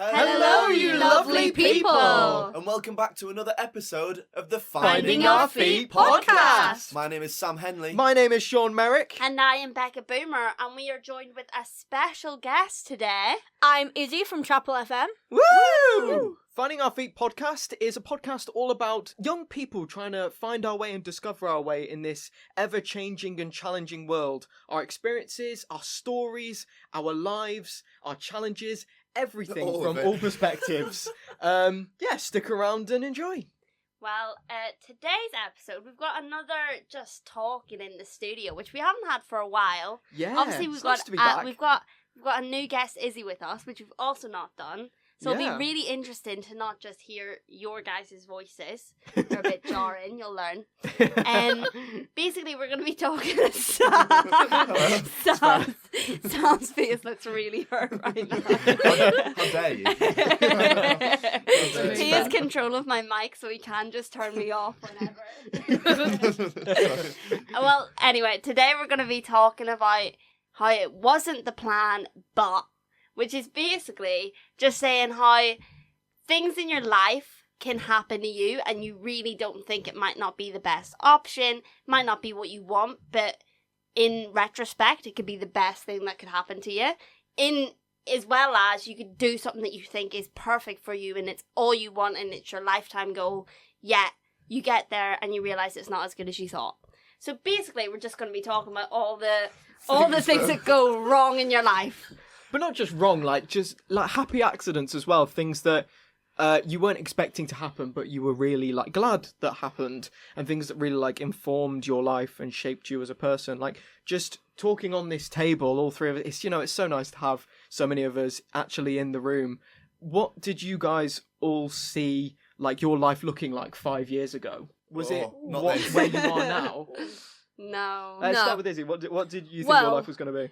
Hello, you lovely people! And welcome back to another episode of the Finding Our Feet podcast. My name is Sam Henley. My name is Sean Merrick. And I am Becca Boomer, and we are joined with a special guest today. I'm Izzy from Chapel FM. Woo! Finding Our Feet podcast is a podcast all about young people trying to find our way and discover our way in this ever-changing and challenging world. Our experiences, our stories, our lives, our challenges, everything from all perspectives. Stick around and enjoy. Well, today's episode, we've got another just talking in the studio, which we haven't had for a while. Yeah, obviously we've got we've got a new guest, Izzy, with us, which we've also not done. So it'll be really interesting to not just hear your guys' voices. They're a bit jarring, you'll learn. Basically, we're going to be talking to Sam's face looks really hurt right now. How dare you? He has control of my mic, so he can just turn me off whenever. Well, anyway, today we're going to be talking about how it wasn't the plan, but... which is basically just saying how things in your life can happen to you and you really don't think it might not be the best option, might not be what you want, but in retrospect, it could be the best thing that could happen to you. As well as you could do something that you think is perfect for you and it's all you want and it's your lifetime goal, yet you get there and you realise it's not as good as you thought. So basically, we're just going to be talking about all the things that go wrong in your life. But not just wrong, just happy accidents as well. Things that you weren't expecting to happen, but you were really glad that happened, and things that really informed your life and shaped you as a person. Just talking on this table, all three of us. It's so nice to have so many of us actually in the room. What did you guys all see your life looking like 5 years ago? Was it where you are now? No. Let's start with Izzy. What did you think your life was going to be?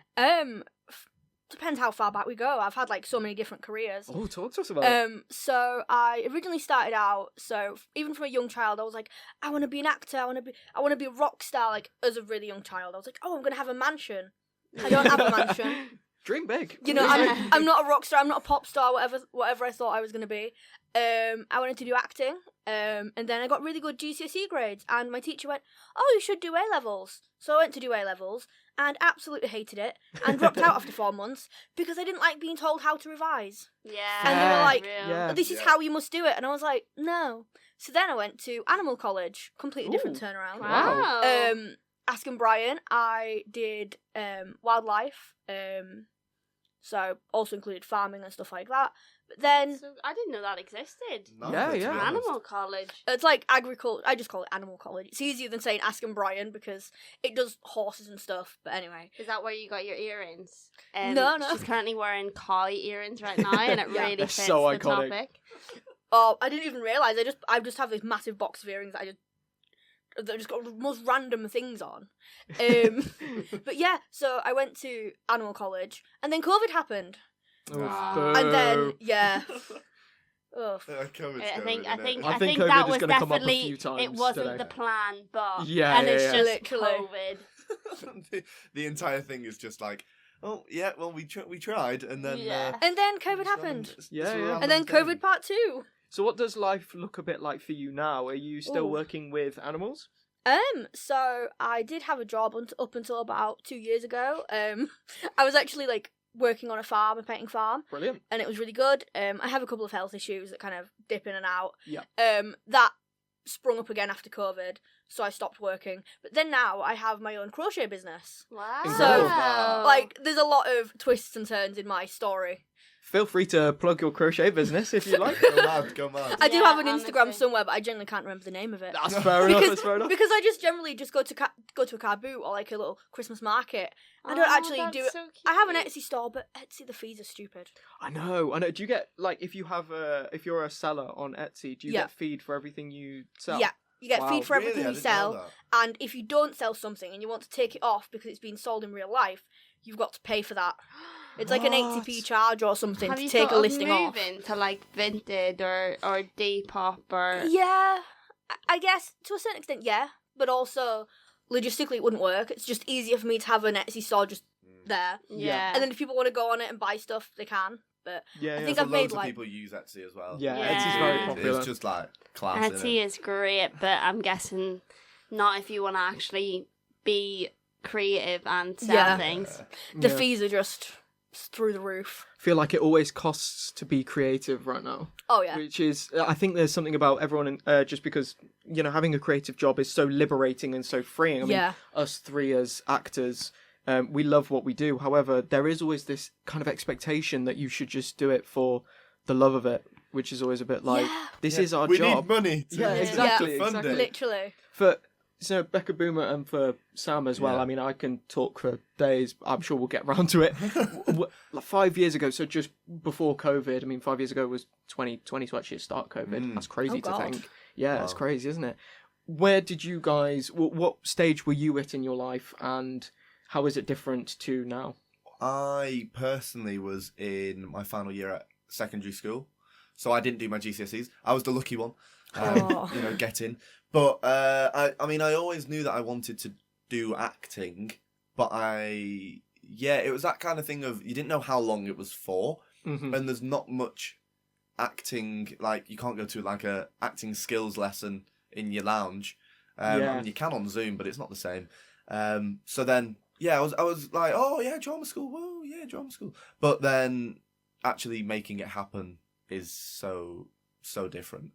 Depends how far back we go. I've had so many different careers. Oh, talk to us about it. So I originally started out. So even from a young child, I was like, I want to be an actor. I want to be a rock star. As a really young child, I was like, I'm gonna have a mansion. I don't have a mansion. Dream big. I'm not a rock star. I'm not a pop star. Whatever I thought I was gonna be. I wanted to do acting. And then I got really good GCSE grades, and my teacher went, "Oh, you should do A levels." So I went to do A levels and absolutely hated it and dropped out after 4 months because I didn't like being told how to revise. Yeah. And they were like, "This is how you must do it," and I was like, "No." So then I went to Animal College, completely different turnaround. Wow. Asking Brian, I did wildlife, so also included farming and stuff like that. But then I didn't know that existed. No, yeah. Animal College. it's like agriculture. I just call it Animal College. It's easier than saying Asking Brian because it does horses and stuff. But anyway, Is that where you got your earrings? No. She's currently wearing cow earrings right now, and it really fits so the iconic. topic. oh, I didn't even realise. I just have this massive box of earrings that just got the most random things on. But yeah, so I went to Animal College, and then COVID happened. Wow. And then, yeah. I think I think that COVID is was gonna come up a definitely few times it wasn't today. the plan, but Yeah, it's just Literally. COVID. the entire thing is just we tried, and then And then COVID happened. Yeah. And then COVID part 2. So what does life look a bit like for you now? Are you still working with animals? So I did have a job up until about 2 years ago. I was actually working on a painting farm. Brilliant. And it was really good. I have a couple of health issues that kind of dip in and out. Yeah. That sprung up again after COVID, so I stopped working. But then now I have my own crochet business. Wow. So there's a lot of twists and turns in my story. Feel free to plug your crochet business if you like. Go mad. I do have an honestly. Instagram somewhere, but I generally can't remember the name of it. That's fair enough. That's fair enough. Because I just generally go to a car boot or a little Christmas market. I don't actually do it. So cute. I have an Etsy store, but Etsy, the fees are stupid. I know. Do you get if you're a seller on Etsy, do you get feed for everything you sell? Yeah. You get feed for Really? everything I you didn't know sell, that. and if you don't sell something and you want to take it off because it's been sold in real life, you've got to pay for that. It's like an 80p charge or something Have to you take a thought listing of off. moving to Vinted or Depop or? Yeah, I guess to a certain extent, yeah, but also logistically it wouldn't work. It's just easier for me to have an Etsy store just there, Yeah. and then if people want to go on it and buy stuff, they can. but Yeah, I yeah. think So I've made loads of like people use Etsy as well. Yeah, Yeah. Etsy's very popular. It's just like class. Etsy is great, but I'm guessing not if you want to actually be creative and sell Yeah. things. the Yeah. fees are just through the roof. I feel like it always costs to be creative right now. Oh yeah, Which is, I think there's something about everyone, just because, you know, having a creative job is so liberating and so freeing. I mean, Yeah. us three as actors, we love what we do. However, there is always this kind of expectation that you should just do it for the love of it, which is always a bit like, Yeah. this is our We job. need money to, Yeah, to exactly, fund exactly. it. literally. So Becca Boomer and for Sam as well. Yeah. I mean, I can talk for days. I'm sure we'll get round to it. Like 5 years ago, so just before COVID. I mean, 5 years ago was 2020 to actually start COVID. That's crazy to God. think. Yeah, it's Wow. crazy, isn't it? Where did you guys? What stage were you at in your life, and how is it different to now? I personally was in my final year at secondary school, so I didn't do my GCSEs. I was the lucky one, Oh. you know, get in. But I mean, I always knew that I wanted to do acting, but it was that kind of thing of you didn't know how long it was for, Mm-hmm. and there's not much acting. Like you can't go to like a acting skills lesson in your lounge. I Yeah. mean, you can on Zoom, but it's not the same. So then, I was like, oh yeah, drama school, whoa, yeah, drama school. But then actually making it happen is so different.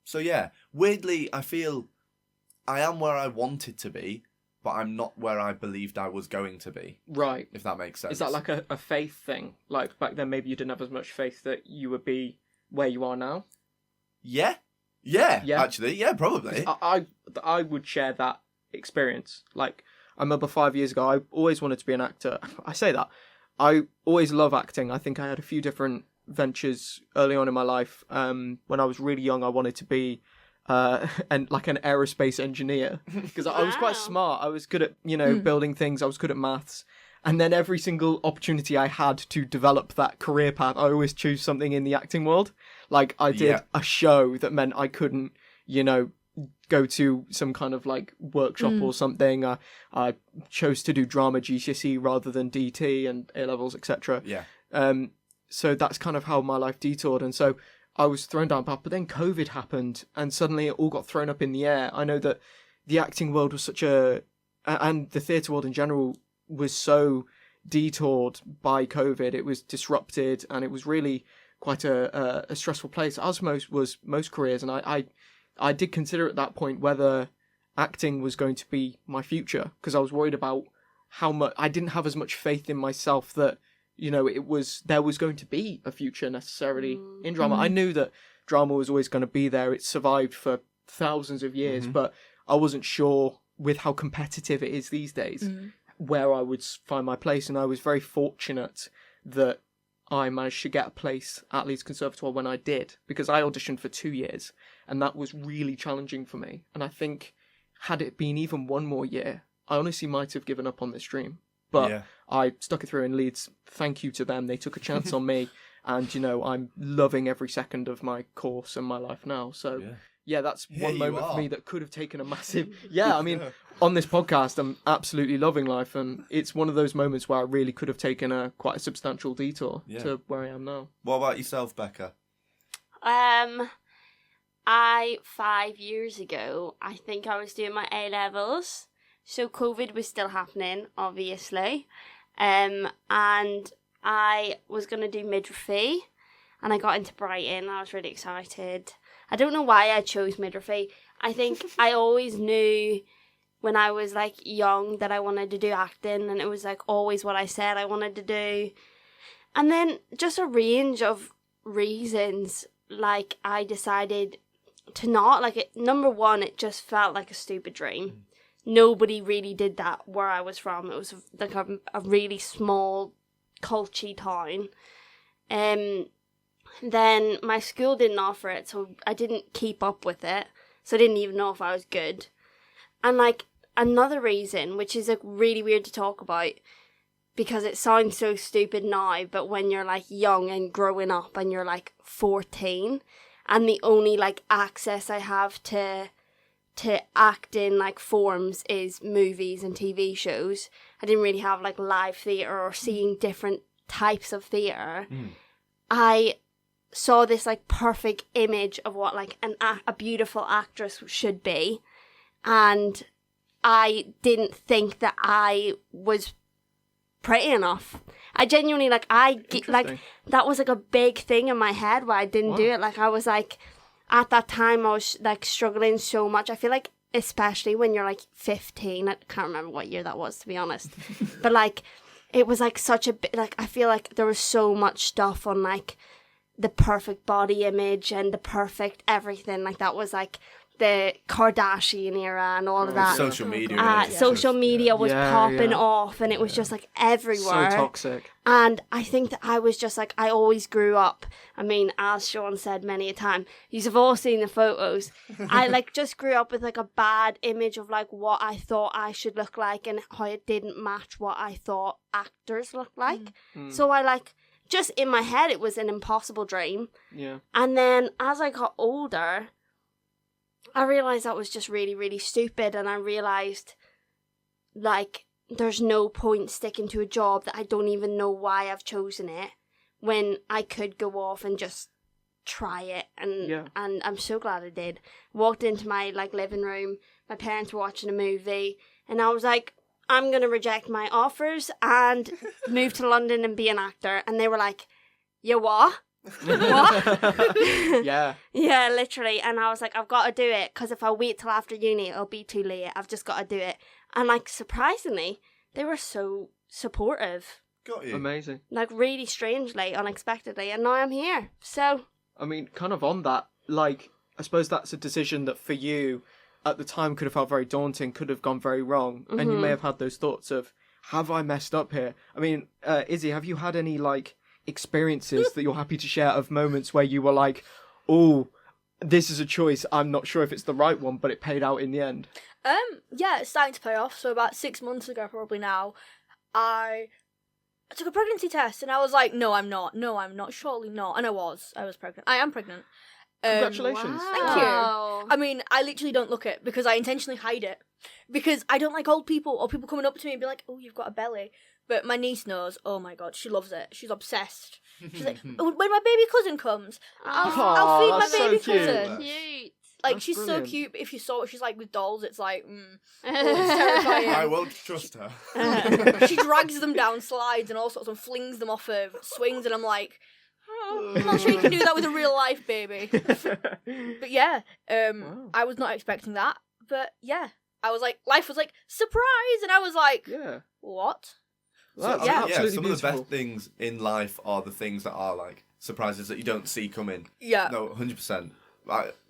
So yeah, weirdly, I feel I am where I wanted to be, but I'm not where I believed I was going to be. Right. If that makes sense. Is that like a faith thing? Like back then, maybe you didn't have as much faith that you would be where you are now. Yeah. Actually, yeah, probably. I would share that experience. Like, I remember 5 years ago, I always wanted to be an actor. I say that. I always love acting. I think I had a few different ventures early on in my life. When I was really young, I wanted to be an aerospace engineer because I was quite Wow. smart. I was good at, building things. I was good at maths. And then every single opportunity I had to develop that career path, I always choose something in the acting world. Like I did Yeah. a show that meant I couldn't, go to some kind of like workshop or something. I chose to do drama GCSE rather than DT and A levels, etc. Yeah. So that's kind of how my life detoured. And so I was thrown down path, but then COVID happened and suddenly it all got thrown up in the air. I know that the acting world was and the theatre world in general was so detoured by COVID. It was disrupted and it was really quite a stressful place, as most careers. And I did consider at that point whether acting was going to be my future because I was worried about how much I didn't have as much faith in myself that there was going to be a future necessarily in drama. I knew that drama was always going to be there. It survived for thousands of years, but I wasn't sure with how competitive it is these days where I would find my place. And I was very fortunate that I managed to get a place at Leeds Conservatoire when I did, because I auditioned for 2 years and that was really challenging for me. And I think had it been even one more year, I honestly might have given up on this dream. But Yeah. I stuck it through in Leeds. Thank you to them. They took a chance on me. And, I'm loving every second of my course and my life now. So, yeah, that's Here one you moment for are. me that could have taken a massive... Yeah, I mean, on this podcast, I'm absolutely loving life. And it's one of those moments where I really could have taken quite a substantial detour to where I am now. What about yourself, Becca? 5 years ago, I think I was doing my A levels. So COVID was still happening, obviously. And I was going to do midwifery. And I got into Brighton. I was really excited. I don't know why I chose midwifery. I think I always knew when I was like young that I wanted to do acting. And it was like always what I said I wanted to do. And then just a range of reasons, like I decided to not. Number one, it just felt like a stupid dream. Nobody really did that where I was from. It was like a really small, culty town. Then my school didn't offer it, so I didn't keep up with it. So I didn't even know if I was good. And like another reason, which is like really weird to talk about, because it sounds so stupid now, but when you're like young and growing up and you're like 14, and the only like access I have to acting like forms is movies and TV shows. I didn't really have like live theatre or seeing different types of theatre, I saw this like perfect image of what like a beautiful actress should be, and I didn't think that I was pretty enough. I genuinely like that was like a big thing in my head why I didn't do it. Like I was like, at that time I was like struggling so much. I feel like especially when you're like 15, I can't remember what year that was, to be honest, but like it was like such a bit, like I feel like there was so much stuff on like the perfect body image and the perfect everything. Like that was like the Kardashian era and all of that. Social media. Social media was popping Yeah. off, and it was just like everywhere. So toxic. And I think that I was just like, I always grew up. I mean, as Sean said many a time, you've all seen the photos. I like just grew up with like a bad image of like what I thought I should look like and how it didn't match what I thought actors looked like. So I like, just in my head, it was an impossible dream. Yeah. And then as I got older, I realised that was just really, really stupid, and I realised, like, there's no point sticking to a job that I don't even know why I've chosen it, when I could go off and just try it, and I'm so glad I did. Walked into my, like, living room, my parents were watching a movie, and I was like, I'm going to reject my offers and move to London and be an actor, and they were like, you what? What? Yeah. Yeah, literally. And I was like, I've got to do it, because if I wait till after uni, it'll be too late. I've just got to do it. And like, surprisingly, they were so supportive. Got you. Amazing. Like, really strangely, unexpectedly. And now I'm here. So, I mean, kind of on that, like, I suppose that's a decision that for you at the time could have felt very daunting, could have gone very wrong. And you may have had those thoughts of, have I messed up here? I mean, Izzy, have you had any, like, experiences that you're happy to share of moments where you were like, oh, this is a choice, I'm not sure if it's the right one, but it paid out in the end? Yeah, it's starting to pay off. So about 6 months ago, probably now, I took a pregnancy test, and I was like, no, I'm not, surely not. And I was pregnant. I am pregnant. Congratulations. Thank you. I mean, I literally don't look it, because I intentionally hide it, because I don't like old people or people coming up to me and be like, oh, you've got a belly. But my niece knows. Oh my god, she loves it. She's obsessed. She's like, when my baby cousin comes, I'll feed my that's so baby cute. cousin. cute. Like, That's she's brilliant. so cute. But if you saw what she's like with dolls, it's like, it's terrifying. I won't trust her. She drags them down slides and all sorts and flings them off of swings, and I'm like, I'm not sure you can do that with a real life baby. But yeah, Wow. I was not expecting that. But yeah, I was like, life was like, surprise! And I was like, Yeah. what? That's Yeah. absolutely some beautiful. of the best things in life are the things that are like surprises that you don't see coming. Yeah. No, 100%.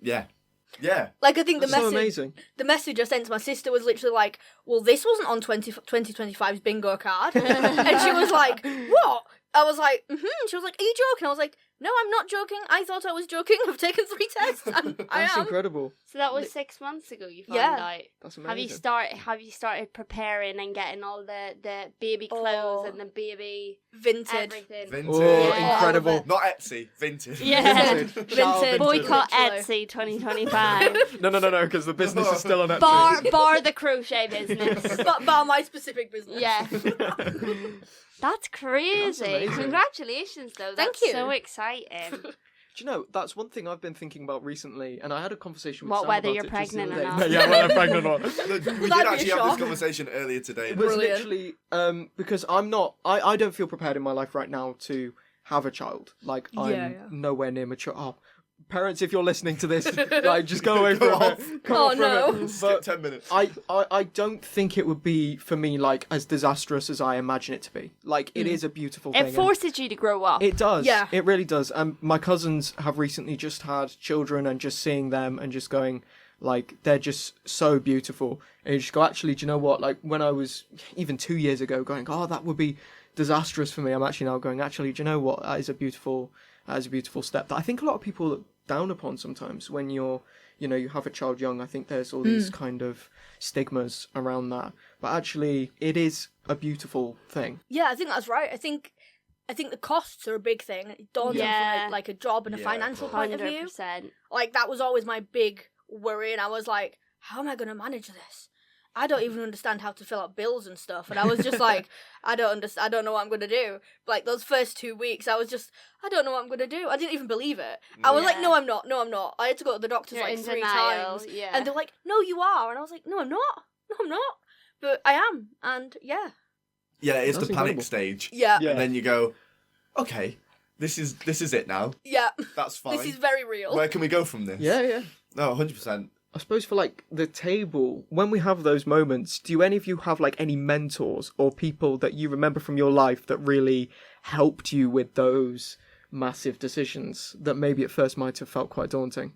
Yeah. Like, I think That's so amazing. the message I sent to my sister was literally like, well, this wasn't on 2025's bingo card. And she was like, what? I was like, She was like, are you joking? I was like, no, I'm not joking. I thought I was joking. I've taken 3 tests, and I That's am. incredible. So that was 6 months ago you found Yeah. out. That's amazing. Have you started preparing and getting all the baby clothes and the baby Vintage. everything? Vintage. Oh, Yeah. incredible. Not Etsy, vintage. Yeah. Vintage. Boycott Literally. Etsy 2025. No, because the business is still on Etsy. bar the crochet business. Bar my specific business. Yeah. That's crazy. amazing. Congratulations, though. Thank That's you. so exciting. Do you know, that's one thing I've been thinking about recently, and I had a conversation with What, Sam whether about you're it just the pregnant other or day. not? Yeah, whether I'm pregnant or not. Look, we did That'd be a actually have this shock. conversation earlier today. It was Brilliant. literally because I'm not. I don't feel prepared in my life right now to have a child. Like I'm Yeah. nowhere near mature. Oh, parents, if you're listening to this, like just go away Go for a off. bit. Come Oh, off for a no. bit. Skip But 10 minutes. I don't think it would be for me like as disastrous as I imagine it to be. Like it is a beautiful thing. It and forces you to grow up. it does. Yeah. It really does. My cousins have recently just had children, and just seeing them and just going, like, they're just so beautiful. And you just go, actually, do you know what? Like, when I was even 2 years ago going, oh, that would be disastrous for me, I'm actually now going, actually, do you know what? That is a beautiful step that I think a lot of people look down upon sometimes when you have a child young. I think there's all these kind of stigmas around that. But actually, it is a beautiful thing. Yeah, I think that's right. I think the costs are a big thing. It dawnts Yeah. on like a job and a Yeah, financial of course. point of view. 100%. Like, that was always my big worry, and I was like, how am I going to manage this? I don't even understand how to fill out bills and stuff. And I was just like, I don't know what I'm going to do. Like, those first 2 weeks, I was just, I don't know what I'm going to do. I didn't even believe it. I was like, no, I'm not. No, I'm not. I had to go to the doctors You're like in 3 denial, times. yeah. And they're like, no, you are. And I was like, no, I'm not. No, I'm not. But I am. And yeah. Yeah, it's That's the panic incredible. stage. Yeah. Yeah. And then you go, okay, this is it now. Yeah. That's fine. This is very real. Where can we go from this? Yeah. No, 100%. I suppose for like the table, when we have those moments, do any of you have like any mentors or people that you remember from your life that really helped you with those massive decisions that maybe at first might have felt quite daunting?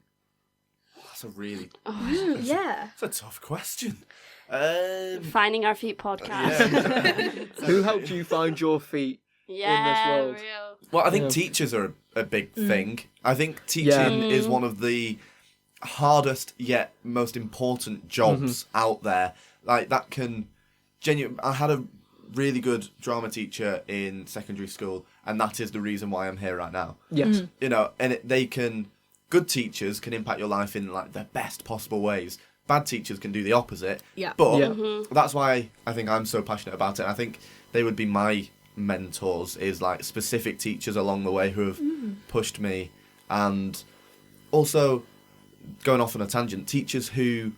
That's a really Yeah. that's a tough question. Finding Our Feet podcast. Yeah. Who helped you find your feet? Yeah, world? real. Well, I think Yeah. teachers are a big thing. I think teaching is one of the hardest yet most important jobs out there. Like, that can I had a really good drama teacher in secondary school, and that is the reason why I'm here right now. Yes. You know, and good teachers can impact your life in like the best possible ways. Bad teachers can do the opposite. Yeah. But Yeah. that's why I think I'm so passionate about it. I think they would be my mentors, is like specific teachers along the way who have pushed me. And also, going off on a tangent, teachers who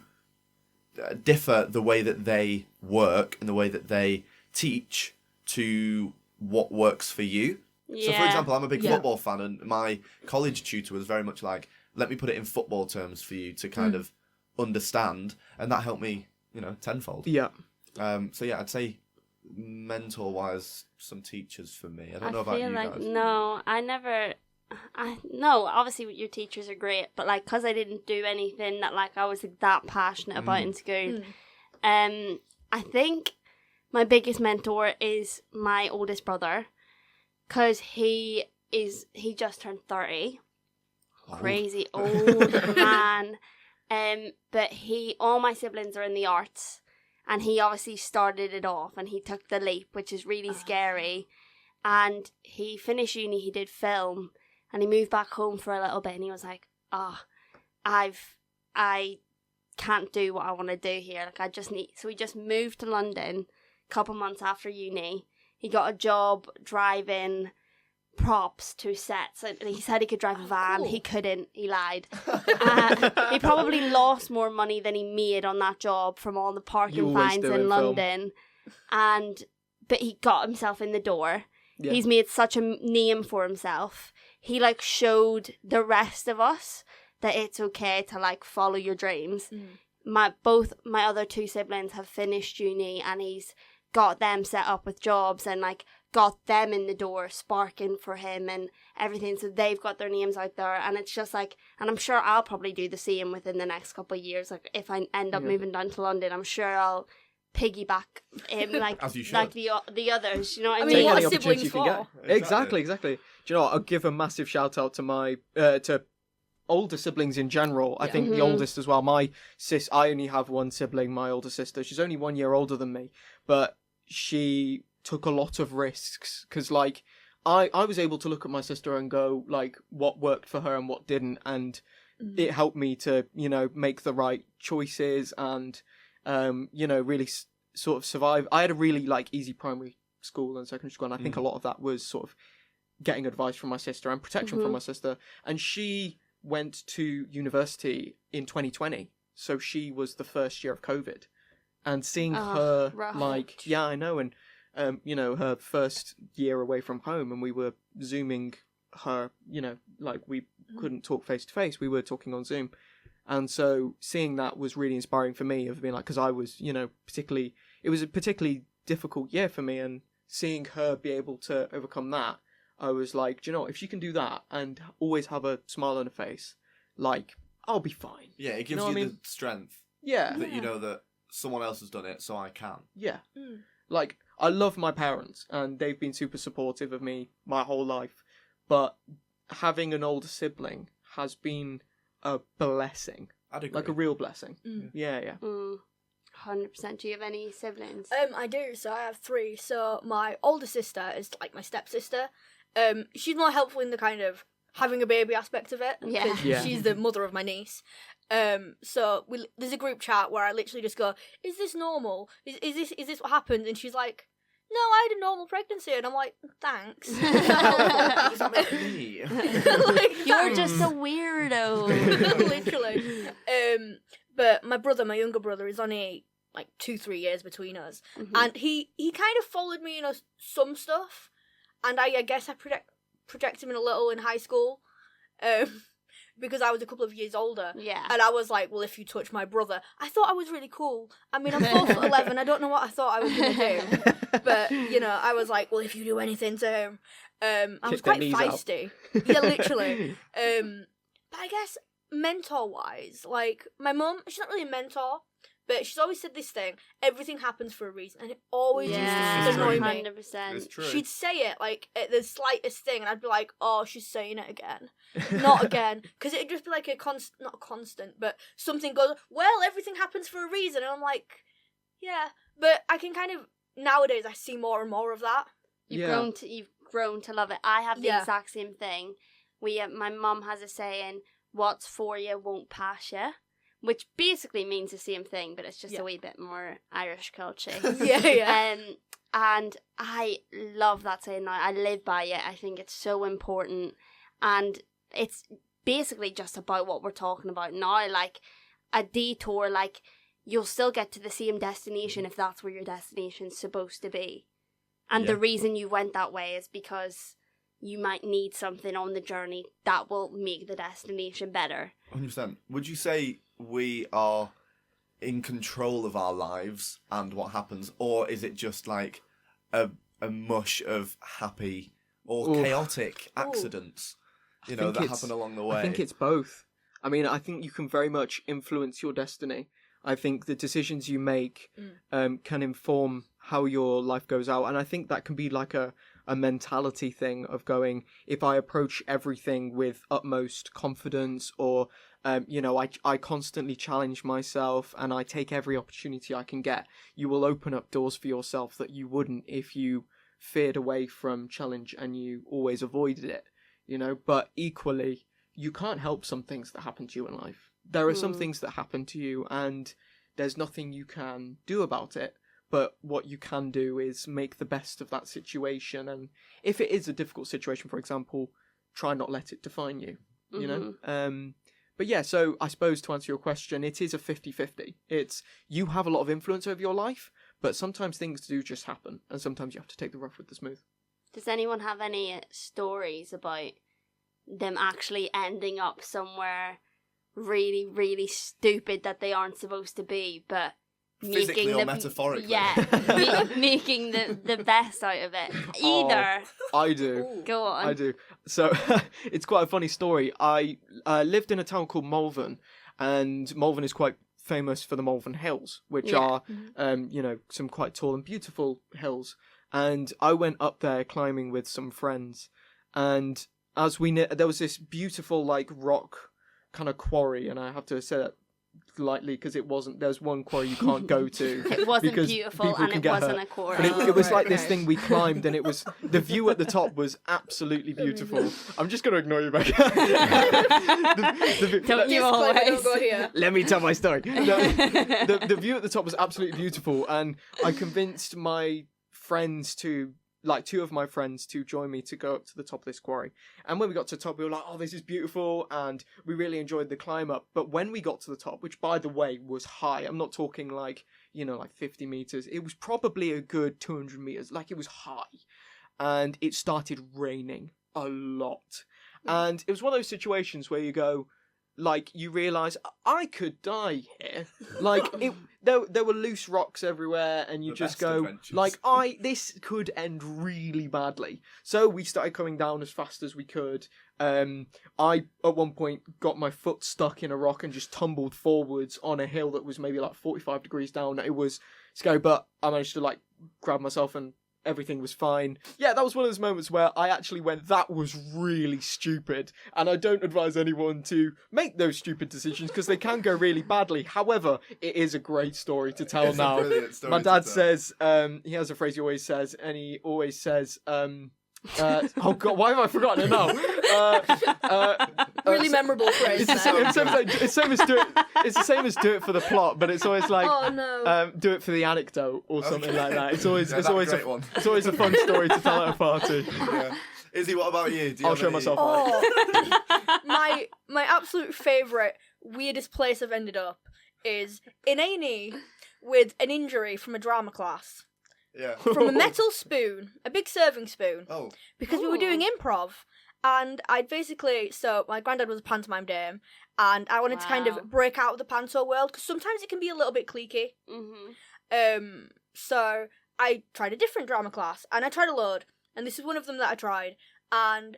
differ the way that they work and the way that they teach to what works for you. Yeah. So, for example, I'm a big Yeah. football fan, and my college tutor was very much like, let me put it in football terms for you to kind of understand, and that helped me, tenfold. Yeah. So yeah, I'd say mentor-wise, some teachers for me. I don't know I about feel you like guys. no, no. Obviously, your teachers are great, but like, cause I didn't do anything that like I was like, that passionate about in school. I think my biggest mentor is my oldest brother, cause he just turned 30. Crazy old man. But all my siblings are in the arts, and he obviously started it off, and he took the leap, which is really scary. And he finished uni, he did film, and he moved back home for a little bit, and he was like, I can't do what I want to do here. Like, I just need, so he just moved to London a couple months after uni. He got a job driving props to sets. So he said he could drive a van. Cool. He couldn't. He lied. He probably lost more money than he made on that job from all the You parking always fines do in in film. London. But he got himself in the door. Yeah. He's made such a name for himself. He like showed the rest of us that it's okay to like follow your dreams. Both my other two siblings have finished uni, and he's got them set up with jobs and like got them in the door, sparking for him and everything. So they've got their names out there, and it's just like, and I'm sure I'll probably do the same within the next couple of years. Like, if I end up moving down to London, I'm sure I'll piggyback him like As you should. like the others. You know what I I mean? mean, Take what any are opportunity siblings you can for? get. Exactly. Do you know what? I'll give a massive shout out to my to older siblings in general. I think the oldest as well. My I only have one sibling, my older sister. She's only 1 year older than me, but she took a lot of risks because like I was able to look at my sister and go like what worked for her and what didn't, and it helped me to make the right choices and really sort of survive. I had a really like easy primary school and secondary school, and I think a lot of that was sort of getting advice from my sister and protection from my sister. And she went to university in 2020, so she was the first year of COVID, and seeing her rough. like I know, and her first year away from home, and we were Zooming her, like we couldn't talk face to face, we were talking on Zoom. And so seeing that was really inspiring for me, of being like, because I was, it was a particularly difficult year for me, and seeing her be able to overcome that, I was like, do you know what, if she can do that and always have a smile on her face, like, I'll be fine. Yeah, it gives know what I you mean? the strength Yeah. that you know that someone else has done it, so I can. Yeah. Like, I love my parents, and they've been super supportive of me my whole life, but having an older sibling has been a blessing. I'd agree. Like a real blessing. Yeah. 100%. Do you have any siblings? I do. So I have 3. So my older sister is like my stepsister. She's more helpful in the kind of having a baby aspect of it. Yeah. 'cause Yeah. she's the mother of my niece. So there's a group chat where I literally just go, "Is this normal? Is this what happened?" And she's like, "No, I had a normal pregnancy," and I'm like, "Thanks." What does that make me? Like, You're thanks. just a weirdo. Literally. But my younger brother, is only like 2-3 years between us, Mhm. and he kind of followed me in some stuff, and I guess I projected him in a little in high school, because I was a couple of years older. Yeah. And I was like, well, if you touch my brother, I thought I was really cool. I mean, I'm 4'11". I don't know what I thought I was going to do. But, I was like, well, if you do anything to him. I was Kick their quite knees out. feisty. Yeah, literally. But I guess mentor-wise, like, my mum, she's not really a mentor, but she's always said this thing, everything happens for a reason. And it always Yeah, used to annoy me. 100%. It's true. She'd say it, like, at the slightest thing, and I'd be like, oh, she's saying it again. Not again. Because it'd just be like not a constant, but something goes, well, everything happens for a reason. And I'm like, yeah. But I can kind of, nowadays, I see more and more of that. You've grown to love it. I have the Yeah. exact same thing. My mum has a saying, "What's for you won't pass you," which basically means the same thing, but it's just Yeah. a wee bit more Irish culture. Yeah. And I love that saying now. I live by it. I think it's so important, and it's basically just about what we're talking about now. Like a detour, like you'll still get to the same destination if that's where your destination's supposed to be. And Yeah. the reason you went that way is because you might need something on the journey that will make the destination better. 100%. Would you say we are in control of our lives and what happens, or is it just like a mush of happy or Oof. chaotic accidents, I that think it's- happen along the way? I think it's both. I mean, I think you can very much influence your destiny. I think the decisions you make can inform how your life goes out. And I think that can be like a mentality thing of going, if I approach everything with utmost confidence, or, I constantly challenge myself and I take every opportunity I can get, you will open up doors for yourself that you wouldn't if you feared away from challenge and you always avoided it, But equally, you can't help some things that happen to you in life. There are some things that happen to you and there's nothing you can do about it. But what you can do is make the best of that situation. And if it is a difficult situation, for example, try not let it define you, you know? But yeah, so I suppose to answer your question, it is a 50-50. It's, you have a lot of influence over your life, but sometimes things do just happen. And sometimes you have to take the rough with the smooth. Does anyone have any stories about them actually ending up somewhere really, really stupid that they aren't supposed to be, but physically making or metaphorically? Yeah, making the best out of it. Either. I do. Ooh. Go on. I do. So it's quite a funny story. I lived in a town called Malvern, and Malvern is quite famous for the Malvern Hills, which Yeah. are, some quite tall and beautiful hills. And I went up there climbing with some friends, and as there was this beautiful like rock kind of quarry, and I have to say that lightly because it wasn't. There's one quarry you can't go to. It wasn't because beautiful people and can it get wasn't hurt. a quarry. But it was like right, this right. thing we climbed, and it was the view at the top was absolutely beautiful. I'm just gonna ignore you, back. Don't you Disclaimer, always? don't go here. Let me tell my story. The view at the top was absolutely beautiful, and I convinced my friends two of my friends to join me to go up to the top of this quarry. And when we got to the top, we were like, oh, this is beautiful, and we really enjoyed the climb up. But when we got to the top, which by the way was high, I'm not talking like 50 meters, it was probably a good 200 meters, like it was high. And it started raining a lot. And it was one of those situations where you go, like, you realise, I could die here. Like, there were loose rocks everywhere, and you The just best go, adventures. like, this could end really badly. So we started coming down as fast as we could. I, at one point, got my foot stuck in a rock and just tumbled forwards on a hill that was maybe like 45 degrees down. It was scary, but I managed to, like, grab myself and everything was fine. Yeah, that was one of those moments where I actually went, that was really stupid. And I don't advise anyone to make those stupid decisions because they can go really badly. However, it is a great story to tell It's a now. brilliant story My to dad tell. says, he has a phrase he always says, and he always says, oh God, why have I forgotten it now? Really memorable phrase. It's the same as do it for the plot, but it's always like Oh no. do it for the anecdote or something like that. It's always Yeah, it's that's always a great one. it's always a fun story to tell at a party. Yeah. Izzy, what about you? Do you I'll have show any- myself. Oh, my absolute favourite, weirdest place I've ended up is in A&E with an injury from a drama class. Yeah. From a metal spoon, a big serving spoon, Oh. because we were doing improv. And so my granddad was a pantomime dame, and I wanted to kind Wow. of break out of the panto world, because sometimes it can be a little bit cliquey. Mm-hmm. So I tried a different drama class, and I tried a load, and this is one of them that I tried, and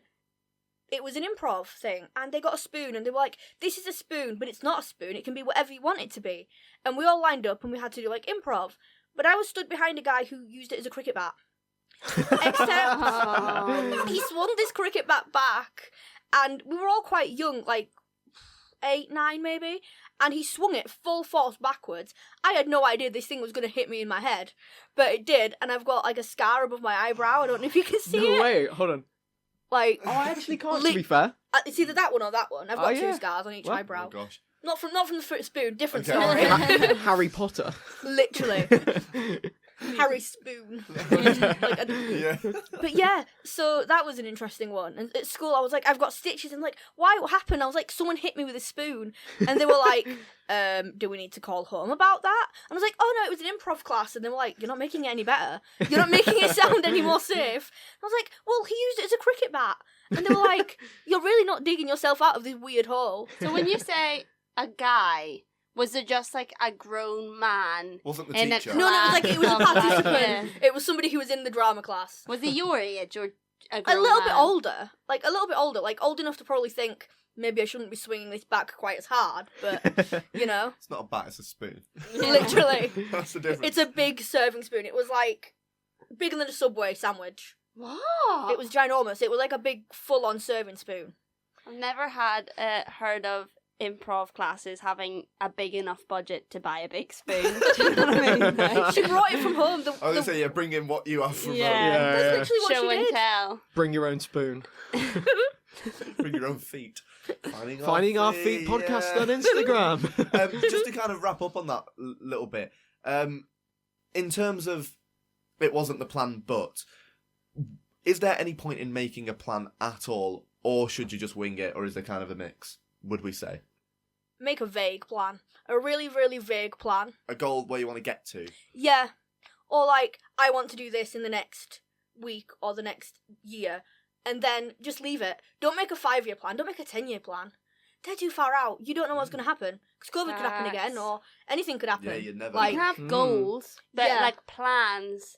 it was an improv thing, and they got a spoon, and they were like, this is a spoon, but it's not a spoon, it can be whatever you want it to be. And we all lined up, and we had to do, like, improv. But I was stood behind a guy who used it as a cricket bat. Except he swung this cricket bat back, and we were all quite young, like 8, 9 maybe, and he swung it full force backwards. I had no idea this thing was going to hit me in my head, but it did, and I've got like a scar above my eyebrow. I don't know if you can see No it. way, hold on. Like, Oh, I actually can't. Li- To be fair, it's either that one or that one. I've got Oh, 2 yeah. scars on each What? eyebrow. Oh gosh. Not from the spoon. Different Okay. story. Harry Potter. Literally, Harry Spoon. Like Yeah. But yeah, so that was an interesting one. And at school, I was like, I've got stitches, and like, why? What happened? I was like, someone hit me with a spoon, and they were like, do we need to call home about that? And I was like, oh no, it was an improv class, and they were like, you're not making it any better. You're not making it sound any more safe. And I was like, well, he used it as a cricket bat, and they were like, you're really not digging yourself out of this weird hole. So when you say a guy, was it just like a grown man? Wasn't the In a teacher? No, it was a Of, like, participant. It was somebody who was in the drama class. Was it your age or a A grown little bit man? older, like old enough to probably think maybe I shouldn't be swinging this back quite as hard, but you know, It's not a bat, it's a spoon. literally, That's the difference. it's a big serving spoon. It was like bigger than a Subway sandwich. What? It was ginormous. It was like a big full-on serving spoon. I've never had heard of improv classes having a big enough budget to buy a big spoon. Do you know what I mean? Like, She brought it from home. I was going to say, bring in what you have from Yeah. home. That's literally what show she and did. tell. Bring your own spoon. Bring your own feet. Finding our feet podcast yeah. on Instagram. Just to kind of wrap up on that little bit, in terms of it wasn't the plan, but is there any point in making a plan at all, or should you just wing it, or is there kind of a mix, would we say? Make a vague plan. A really, really vague plan. A goal where you want to get to? Yeah. Or like, I want to do this in the next week or the next year. And then just leave it. Don't make a 5-year plan. Don't make a 10-year plan. They're too far out. You don't know what's going to happen. Because COVID could happen Facts. again, or anything could happen. Yeah, you never Like- You know. can have goals, but Yeah. like plans,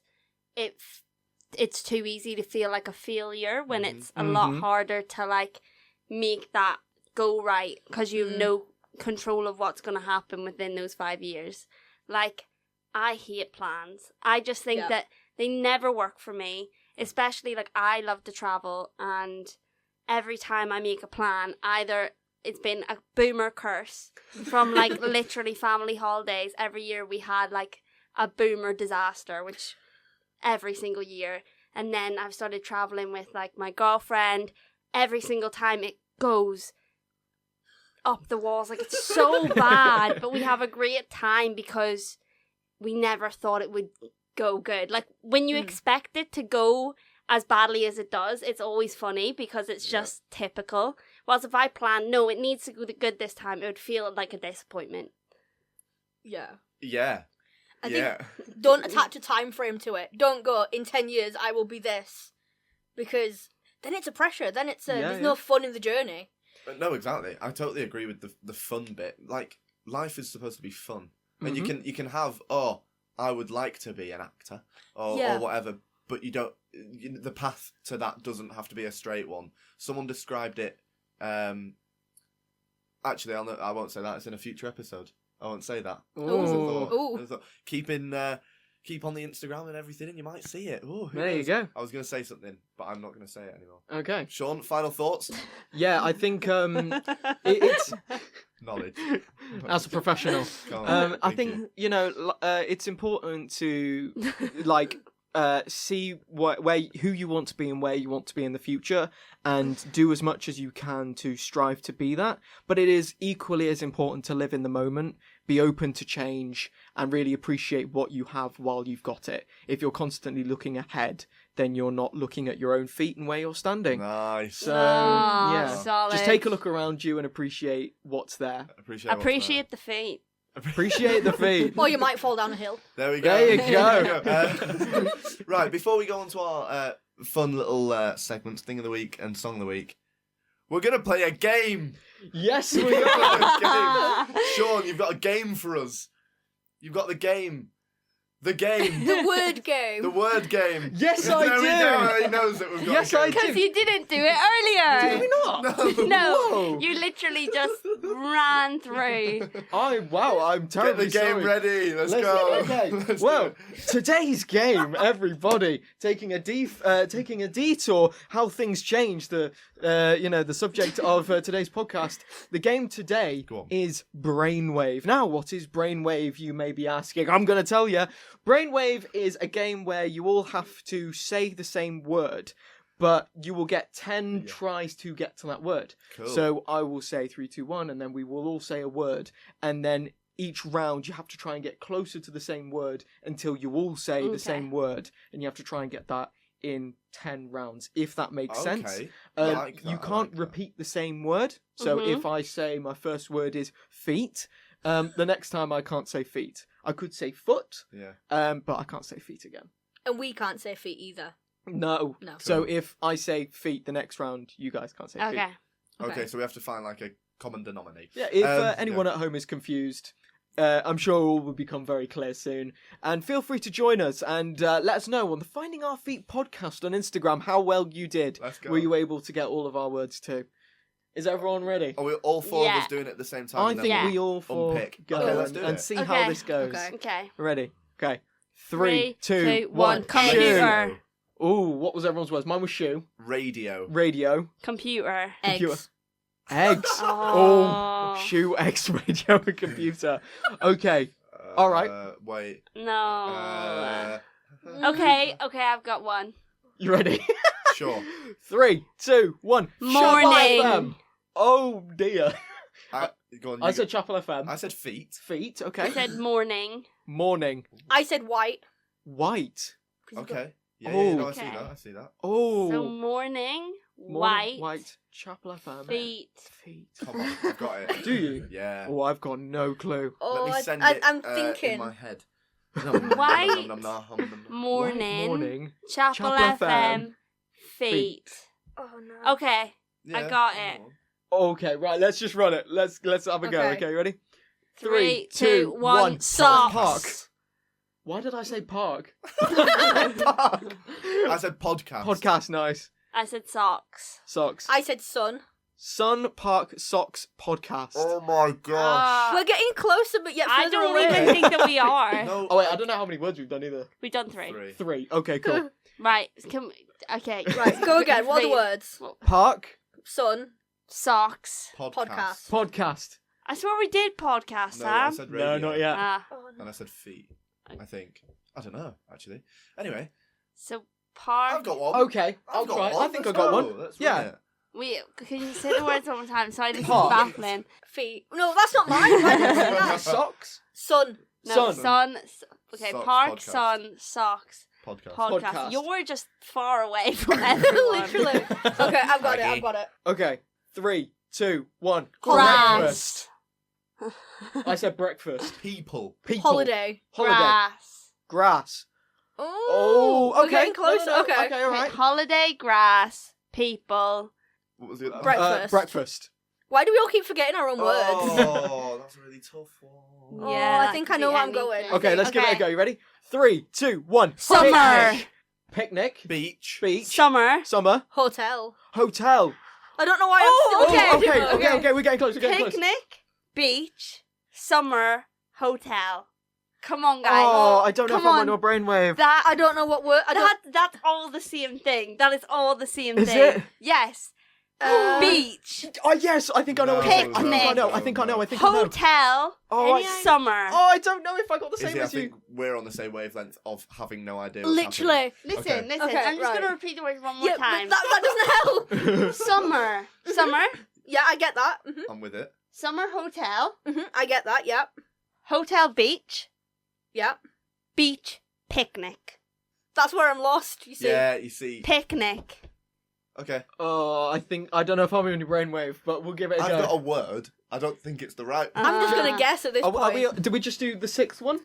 it's too easy to feel like a failure when it's a lot Mhm. harder to like make that go right because you have no control of what's going to happen within those 5 years. Like, I hate plans. I just think Yeah. that they never work for me, especially like I love to travel, and every time I make a plan, either it's been a boomer curse from like literally family holidays. Every year we had like a boomer disaster, which every single year. And then I've started traveling with like my girlfriend. Every single time it goes up the walls, like it's so bad, but we have a great time because we never thought it would go good. Like when you expect it to go as badly as it does, it's always funny because it's just typical. Whereas if I plan, no, it needs to go good this time, it would feel like a disappointment. Yeah. Yeah. I yeah. think don't attach a time frame to it. Don't go, in 10 years I will be this. Because then it's a pressure. Then there's no fun in the journey. No, exactly. I totally agree with the fun bit. Like, life is supposed to be fun. And you can have, I would like to be an actor or whatever, but you don't. The path to that doesn't have to be a straight one. Someone described it. Actually, I won't say that. It's in a future episode. I won't say that. Ooh. Keep on the Instagram and everything, and you might see it. Ooh, who There you knows? go. I was going to say something, but I'm not going to say it anymore. Okay. Sean, final thoughts? Yeah, I think it's Knowledge. as a professional. Go on, I thank think you. it's important to like see who you want to be and where you want to be in the future, and do as much as you can to strive to be that. But it is equally as important to live in the moment, be open to change, and really appreciate what you have while you've got it. If you're constantly looking ahead, then you're not looking at your own feet and where you're standing. Nice. So Oh, yeah, solid. just take a look around you and appreciate what's there. Appreciate the feet. Appreciate the feet. Or you might fall down a hill. There we go. There you go. Right, before we go on to our fun little segments, thing of the week and song of the week, we're gonna play a game. Yes, we We're are. gonna play a game. Sean, you've got a game for us. You've got the game. The game. The word game. The word game. Yes, I There we do. go. He knows that we've got Yes, a game. I Because you didn't do it earlier. Did we not? No, Whoa. you literally just ran through. Wow, I'm Get terribly the game sorry. ready. Let's go. Okay. Let's Well, do it. today's game, everybody, taking a detour, how things change. The subject of today's podcast. The game today Go on. is Brainwave. Now, what is Brainwave? You may be asking. I'm going to tell you. Brainwave is a game where you all have to say the same word, but you will get 10 tries to get to that word. Cool. So I will say 3, 2, 1, and then we will all say a word, and then each round you have to try and get closer to the same word until you all say Okay. the same word, and you have to try and get that in 10 rounds, if that makes sense. Okay. You can't repeat the same word. So Mhm. if I say my first word is feet, the next time I can't say feet. I could say foot, Yeah. but I can't say feet again. And we can't say feet either. No. No. So Cool. if I say feet the next round, you guys can't say feet. Okay. Okay, so we have to find like a common denominator. Yeah, if Yeah. anyone at home is confused, I'm sure all will become very clear soon. And feel free to join us and let us know on the Finding Our Feet podcast on Instagram how well you did. Let's go. Were you able to get all of our words too? Is everyone ready? Are we all four of Yeah. us doing it at the same time? I and then think Yeah. we'll we all four unpick. go Okay, let's do and it. see Okay. how this goes. Okay. Okay. Ready? Okay. 3, 3, 2, 1. Computer. Ooh, what was everyone's words? Mine was shoe, Radio. radio, Computer. computer, Eggs. eggs. Oh. Shoe, eggs, radio, and computer. Okay. All right. Wait. No. Okay, I've got one. You ready? Sure. 3, 2, 1. Morning. Chapel FM. Oh dear. Go on. I said Chapel FM. I said feet. Feet. I Okay. said morning. Morning. I said white. White. 'Cause you've got- Okay. Yeah, Oh. no, I see Okay. that. I see that. Oh. So morning, Morning, white, White. Chapel FM. feet. Feet. Come on, I've got it. Do you? Yeah. Oh, I've got no clue. Oh, Let me send I, it. I'm In thinking. my head. White. Nom. Morning, Morning. Chapel Chapel FM, feet. Oh no. Okay, I got it. Okay, right. Let's just run it. Let's have a go. Okay. Okay, you ready? 3, 2, 1. Socks. Socks. Park. Why did I say park? I said podcast. Podcast. Nice. I said socks. Socks. I said sun. Sun Park Socks Podcast. Oh my gosh. We're getting closer, but yet I further don't away. even think that we are. No. Oh wait, I don't know how many words we've done either. We've done 3. 3. Okay, cool. Right. Okay. Right, go again. What are the Three. words? Park Sun. Socks. Podcast. Podcast. I swear we did podcast, No, I Sam. said radio. No, not yet. Oh, no. And I said feet. I think. I don't know, actually. Anyway, So park. I've got one. Okay, I'll I've got try. one. I think I Let's got go. one. Let's Yeah. run it. Wait, can you say the words one more time? Sorry, this is Park. baffling. Feet. No, that's not mine. Why did I say that? Socks. Sun. No, Sun. Okay, Socks park, podcast. sun, socks, Podcast. podcast. Podcast. You're just far away from everyone. Literally. Okay, I've got it. Maggie. I've got it. Okay, 3, 2, 1. Grass. I said breakfast. People. People. Holiday. Holiday. Grass. Grass. Oh, Oh, we're okay. getting closer. No, no, Okay. Okay, all right. Holiday, grass, people. What was the other Breakfast. Breakfast. Why do we all keep forgetting our own words? Oh, that's a really tough one. Oh, Yeah, I that think could I know be where I'm anything. going. Okay, let's give it a Okay. go. You ready? 3, 2, 1. Summer. Picnic. Picnic. Beach. Beach. Summer. Summer. Hotel. Hotel. I don't know why Oh, I'm still okay. getting it. Okay, we're getting close. We're getting close. Picnic, beach, summer, hotel. Come on, guys. Oh, I don't know if Come I'm on. on a brainwave. I don't know what word. That's all the same thing. That is all the same Is thing. it? Yes. Beach. Oh yes, I think I know what you're saying. I think I know. No, I think I know. no. I think I know. Hotel. Oh, Any I, Summer. oh, I don't know if I got the same Izzy, I as you. think we're on the same wavelength of having no idea. What's Literally. Listen, Okay. listen. Okay, I'm just right. gonna repeat the words one more Yeah, time. but that doesn't help. Summer. Summer. Yeah, I get that. happening. I'm with it. Summer hotel. I get that. Yep. Hotel beach. Yep. Beach picnic. That's where I'm lost. You see. Yeah, you see. Picnic. Okay, Oh, I don't know if I'm in your brainwave, but we'll give it a I've go. got a word. I don't think it's the right. I'm just gonna guess at this Are point. we, did we just do the 6th one?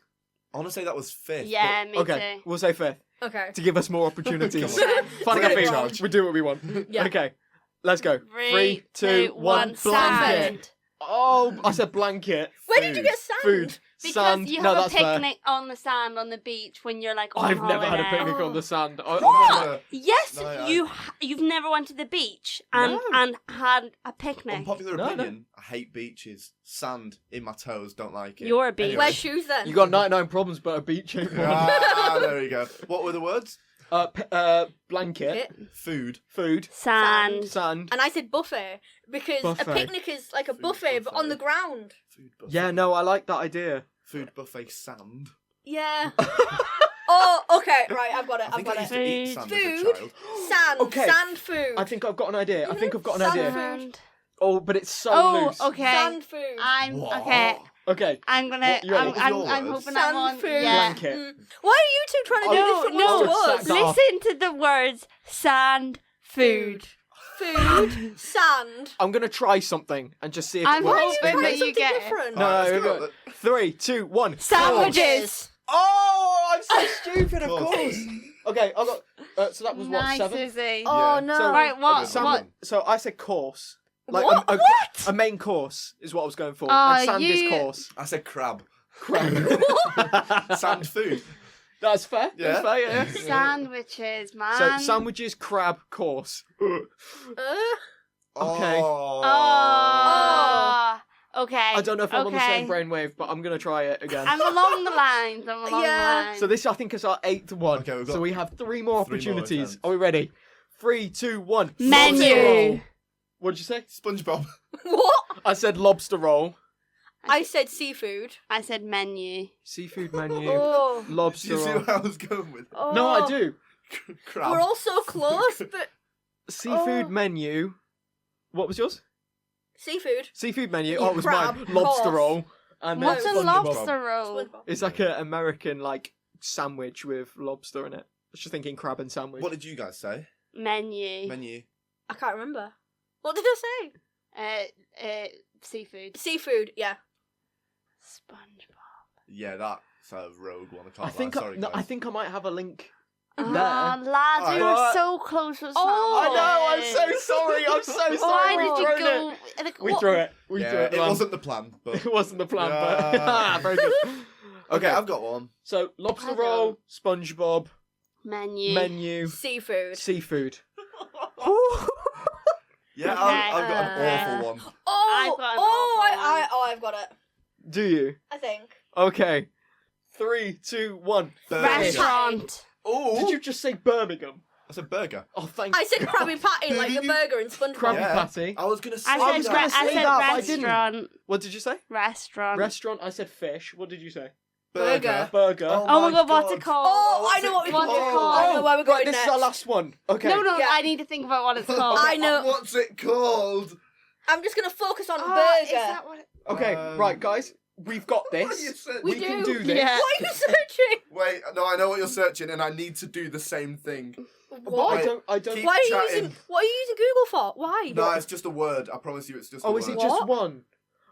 I want to say that was fifth. Yeah, me Okay, too. we'll say 5th Okay. to give us more opportunities. Come on. Finding Get our it feet. wrong. We do what we want. Yeah. Okay, let's go. 3, 2, 1. Sand. Blanket. Oh, I said blanket. Where did you get sand? Food. Because Sand. you No, have a that's fair. picnic on the sand on the beach when you're like on I've never had a holiday. picnic on the sand. What? Yes, No, you've never went to the beach and No. and had a picnic. Unpopular No, no. opinion. I hate beaches. Sand in my toes. Don't like it. You're a beach. Wear shoes then. You got 99 problems, but a beach ain't one. Ah, there we go. What were the words? Blanket. Food. Food. Sand. Sand. And I said buffet because Buffet. a picnic is like a Food buffet, but on buffet. the ground. Food buffet. Yeah, no, I like that idea. Food buffet. Sand. Yeah. Oh, okay. Right, I've got it. I I've think I got used it. to eat sand as a Food. child. Sand. Okay. Sand food. I think I've got an idea. I think I've got an Sand idea. food. Oh, but it's so Oh, loose. okay. Sand food. I'm What? okay. Okay. I'm gonna. What, you ready? What was your I'm words? hoping that Sand one. food. Yeah. Blanket. Why are you two trying to do No, different no. ones to us? Sack that off. Listen to the words sand, food. Food. Sand. I'm gonna try something and just see if I'm it Why are works. you hoping trying that you something get it. different? No, Alright, no, let's go. no. 3, 2, 1. Sandwiches. Oh, I'm so stupid. Of Course. course. Okay, I got. So that was what, Nice, 7? Izzy. Oh Yeah. no. So- Right, what? Salmon. What? So I said course. Like What? A main course is what I was going for. Oh, and sand is you- course. I said crab. Crap. Sand food. That's fair. Yeah. That's fair, yeah. Sandwiches, man. So sandwiches, crab, course. Uh, Okay. Oh. Okay. I don't know if I'm on the same okay. brainwave, but I'm gonna try it again. I'm along the lines. I'm along Yeah. the lines. So this, I think, is our 8th one. Okay, we've got so we have 3 more 3 more opportunities. attempts. Are we ready? 3, 2, 1. Menu. Lobster roll. What did you say? SpongeBob. what? I said lobster roll. I said seafood. I said menu. Seafood menu. Oh. Do Lobster you see roll. where I was going with? Oh. No, I do. Crab. We're all so close, but Seafood Oh. menu. What was yours? seafood. Seafood menu. Oh, it was Crab, mine. Lobster course. roll. And then What's a SpongeBob. lobster roll? SpongeBob. It's like an American like sandwich with lobster in it. I was just thinking crab and sandwich. What did you guys say? Menu. Menu. I can't remember. What did I say? Seafood. Seafood. Yeah. SpongeBob. Yeah, that's a rogue one. I can't I think lie. Sorry, no, guys. I think I might have a link. Oh, There. lads, we were Alright. so close with Oh, I know. I'm so sorry. I'm so sorry. Why we did you thrown go? it. Like, We what- threw it. We threw Yeah, it. it man. wasn't the plan, but It wasn't the plan, but Yeah. very good. okay, I've got one. So lobster I roll, SpongeBob, Menu. menu, Seafood. seafood. Yeah, Okay, I've got an awful one. Oh. I've got an oh. awful I've got it. Do you? I think. Okay. 3, 2, 1. Burger. Restaurant. Oh, Did you just say Birmingham? That's a burger. Oh, thank I said Krabby Patty like the burger in SpongeBob. Krabby Yeah. Patty. I was gonna say. I I said, was re- gonna I say said that, but I didn't. restaurant. What did you say? Restaurant. Restaurant. I said fish. What did you say? Burger. Burger. Oh my god, what's it called? Oh, I know what we What's can it do. called? I know where we're going Right, this next. is our last one. Okay. No, no, Yeah. I need to think about what it's called. I know. What's it called? I'm just gonna focus on Oh, burger. is that what it- Okay, right, guys. We've got What are you this. saying? We We can do. do this. Yeah. What are you searching? Wait, no, I know what you're searching, and I need to do the same thing. But What? I don't. Keep Why are you chatting. using? What are you using Google for? Why? No, it's just a word. I promise you, it's just. Oh, a is word. it just What? one?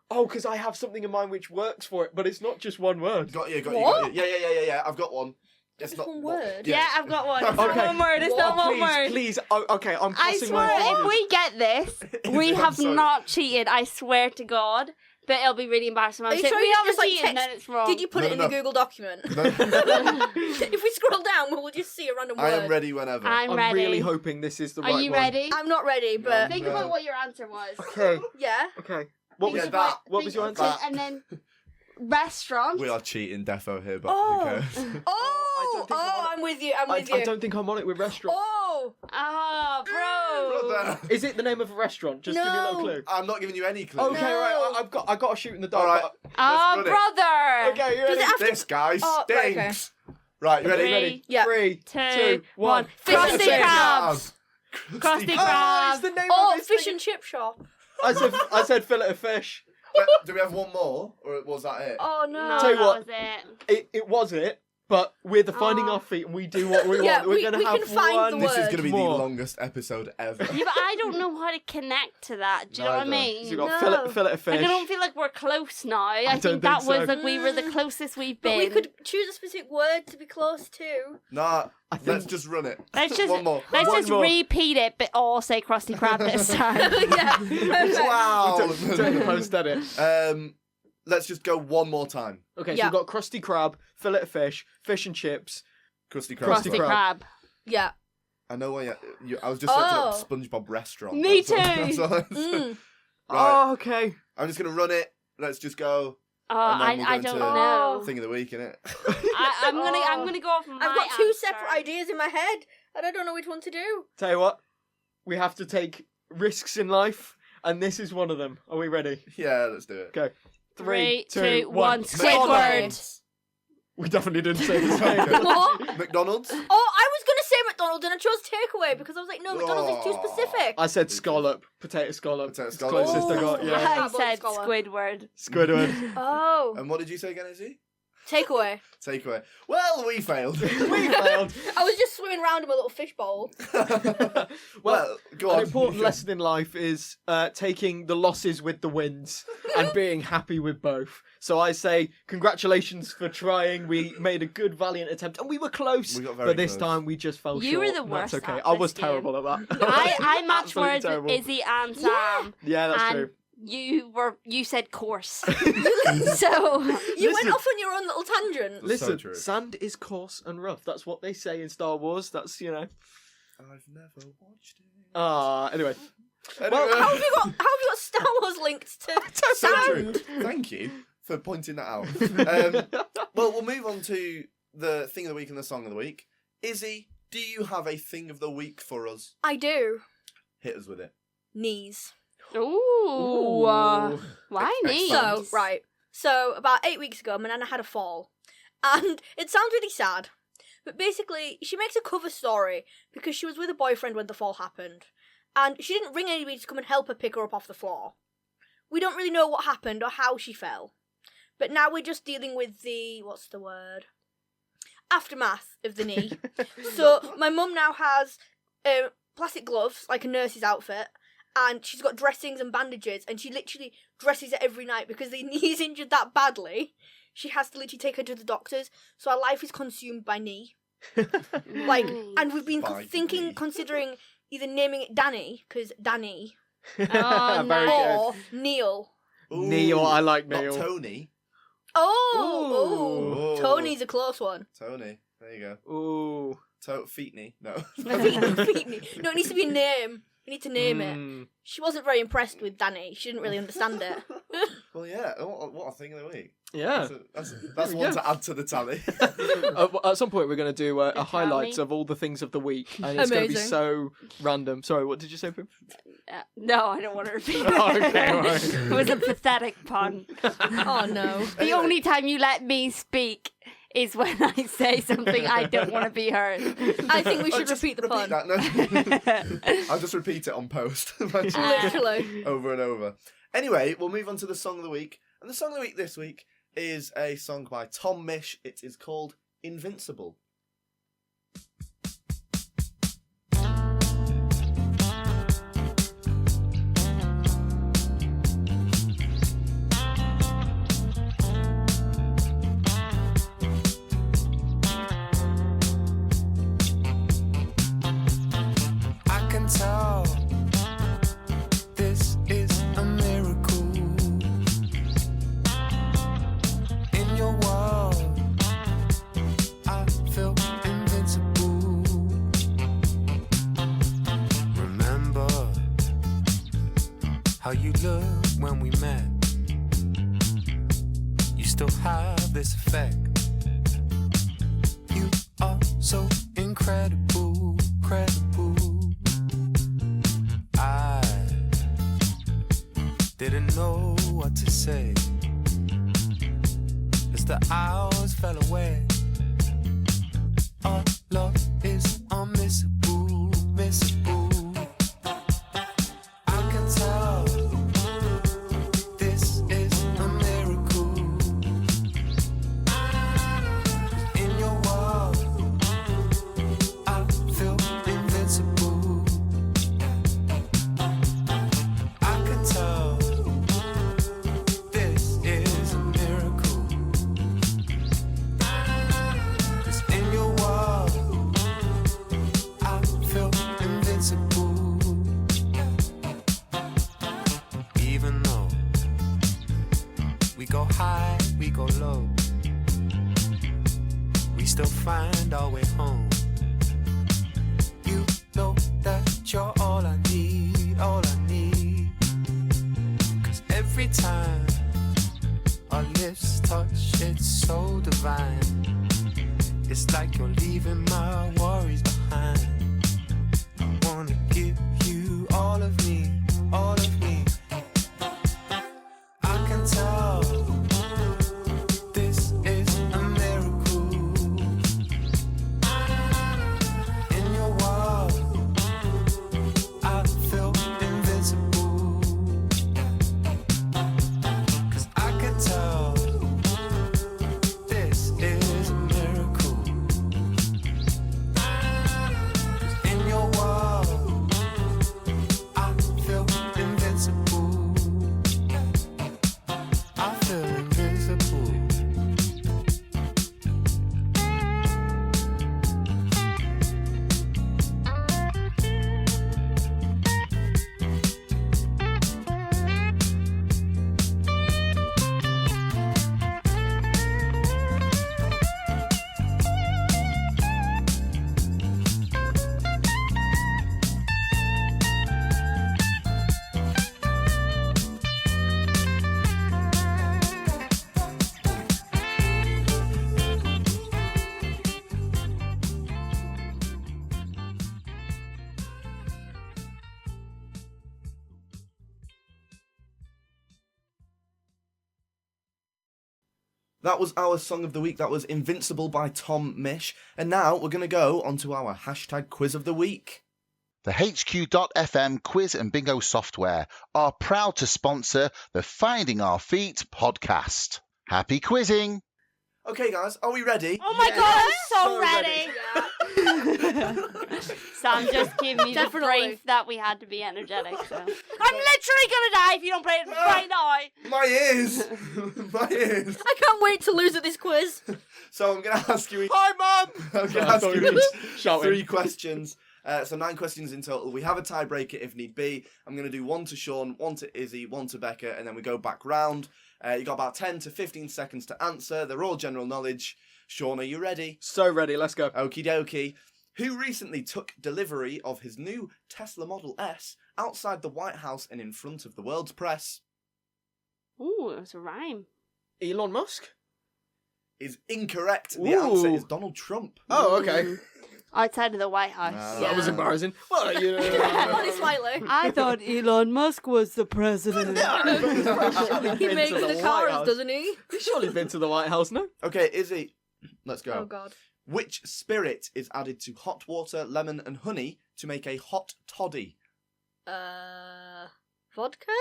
Oh, because I have something in mind which works for it, but it's not just one word. Got you, got What? you. Yeah. I've got one. It's not one word? Yeah, I've got one. It's Okay. not one word. It's not one Please, word. please. Oh, okay, I'm I passing swear, my if phone. we get this, we I'm have sorry. not cheated. I swear to God. But it'll be really embarrassing. I'm Are you saying, sure we you haven't just, like, cheated, and text- then it's wrong. Did you put No, it in no, the no. Google document? No. If we scroll down, we'll just see a random word. I am ready whenever. I'm I'm ready. really hoping this is the Are right you one. ready? I'm not ready, but Think No. about what your answer was. Okay, yeah. okay. What Think was Yeah, about- that. What was your think answer? about- And then restaurant. We are cheating defo here, but Oh. who cares? I'm with you. I don't think I'm on it with restaurant. Oh, Oh, bro. Brother. Is it the name of a restaurant? Just give me a little No. clue. I'm not giving you any clue. Okay, No. right. I got a shoot in the dark. All right. Oh, Let's run it. brother. Okay, you Does ready? it have to- This guy Oh, right, okay. stinks. Right, you ready? Three, Ready? Yeah. 3, 2, 1. Fish and Crusty chip crabs. Crusty Oh, crab. it's the name Oh, of his fish thing. and chip shop. I said fillet of fish. Do we have one more, or was that it? Oh no. No, Tell you that what. was it. It was it, but we're the finding Oh. our feet and we do what we Yeah, want. We're we gonna can have find one. the This is word. going to be more. the longest episode ever. Yeah, but I don't know how to connect to that. Do you know what I Neither. mean? So you got No. fillet of fish. Like, I don't feel like we're close now. I don't think that think was so. like we were the closest we've But been. we could choose a specific word to be close to. Nah, I think- let's just run it. Let's just one more. let's One just more. repeat it, but all say Krusty Krab this time. Yeah. Perfect. Wow. Turn the post edit. Let's just go one more time. Okay, so Yeah. we've got crusty crab, fillet of fish, fish and chips. Krusty Krab. Krusty Krusty Krab. Krab. Yeah. I know why I was just searching up Oh. SpongeBob restaurant. Me That's all- too. that's all I- Mm. Right, Oh, okay. I'm just going to run it. Let's just go. Oh, And then we'll I go don't into- know. Thing of the week, innit? I'm gonna go off my I've got two answer. separate ideas in my head, and I don't know which one to do. Tell you what, we have to take risks in life, and this is one of them. Are we ready? Yeah, let's do it. Go. 3, 2, 2, 1. Squidward. McDonald's. We definitely didn't say the same. What? McDonald's? Oh, I was gonna say McDonald's, and I chose takeaway because I was like, no, McDonald's is too Oh. specific. I said scallop, potato scallop. Potato It's the scallop. closest I got, Oh. yeah. I Yeah. said Scholar. Squidward. Squidward. Oh, And what did you say again, Izzy? takeaway. Takeaway. Well, we failed. We failed. I was just swimming around in my little fish bowl. Well, go on. An important lesson in life is taking the losses with the wins and being happy with both. So I say, congratulations for trying. We made a good, valiant attempt, and we were close. We got very but this close. time we just fell short. You were the and worst That's okay. at I was this game. terrible at that. I matched Absolutely words terrible. with Izzy and Sam. Yeah, that's and true. you said coarse. so You Listen. went off on your own little tangent. Listen, true. sand is coarse and rough. That's what they say in Star Wars. That's, I've never watched it. Anyway. Anyway. How have you got Star Wars linked to So sand? true. Thank you for pointing that out. Well, we'll move on to the thing of the week and the song of the week. Izzy, do you have a thing of the week for us? I do. Hit us with it. Knees. Ooh. Why me? So, right. So, about 8 weeks ago, my nana had a fall. And it sounds really sad. But basically, she makes a cover story because she was with a boyfriend when the fall happened. And she didn't ring anybody to come and help her pick her up off the floor. We don't really know what happened or how she fell. But now we're just dealing with the, what's the word? Aftermath of the knee. So, my mum now has plastic gloves, like a nurse's outfit. And she's got dressings and bandages, and she literally dresses it every night because the knee's injured that badly. She has to literally take her to the doctors, so our life is consumed by knee. Like, and we've been By thinking, knee. considering either naming it Danny, because Danny, Oh, Very no. or Neil. Ooh, Neil, I like not Neil. Tony. Oh, Ooh. Tony's a close one. Tony. There you go. Ooh. Feetney. No. No, it needs to be a name. We need to name it. Mm. She wasn't very impressed with Danny. She didn't really understand it. Well, yeah. What a thing of the week. Yeah. That's one Yeah. to add to the tally. At some point, we're going to do a Tell highlights me. of all the things of the week, and it's going to be Amazing. so random. Sorry, what did you say, Pim? No, I don't want to repeat it. Okay, right. It was a pathetic pun. Oh no. The Anyway. only time you let me speak is when I say something I don't want to be heard. I think we should Just repeat the pun. that. No. I'll just repeat it on post. Literally. Over and over. Anyway, we'll move on to the song of the week. And the song of the week this week is a song by Tom Misch. It is called Invincible. I can tell this is a miracle. In your world, I feel invincible. Remember how you looked when we met. You still have this effect. You are so incredible, credible. I didn't know what to say as the hours fell away. Our love is unmissable, missable. I can tell this is a miracle. In your world, I feel invincible. I can tell this is a miracle. 'Cause in your world, I feel invincible. Even though we go high, we go low, we still find our way home. You know that you're all I need, all I need. 'Cause every time our lips touch, it's so divine. It's like you're leaving my worries behind. I wanna give you all of me, all of me. I can tell this is a miracle. In your world, I feel invincible. 'Cause I can tell this is a miracle. 'Cause in your world, I feel invincible. I feel invisible. That was our song of the week. That was Invincible by Tom Mish. And now we're going to go on to our hashtag quiz of the week. The HQ.FM quiz and bingo software are proud to sponsor the Finding Our Feet podcast. Happy quizzing! Okay, guys, are we ready? Oh my god, I'm so so ready. Sam just gave me the Definitely. brief that we had to be energetic. So I'm literally gonna die if you don't play it right now. My ears! My ears! I can't wait to lose at this quiz. So I'm going to ask you... Hi, Mum! I'm going to ask you each Shouting. 3 questions. So 9 questions in total. We have a tiebreaker if need be. I'm going to do 1 to Sean, 1 to Izzy, 1 to Becca, and then we go back round. You got about 10 to 15 seconds to answer. They're all general knowledge. Sean, are you ready? So ready, let's go. Okie dokie. Who recently took delivery of his new Tesla Model S outside the White House and in front of the world's press? Ooh, it was a rhyme. Elon Musk? Is incorrect. The Ooh. answer is Donald Trump. Oh, okay. Outside of the White House. No. That was embarrassing. Well, Only slightly. I thought Elon Musk was the president. He makes the cars, doesn't he? He's surely been to the White House, no? Okay, Izzy, let's go. Oh god. Which spirit is added to hot water, lemon, and honey to make a hot toddy? Vodka?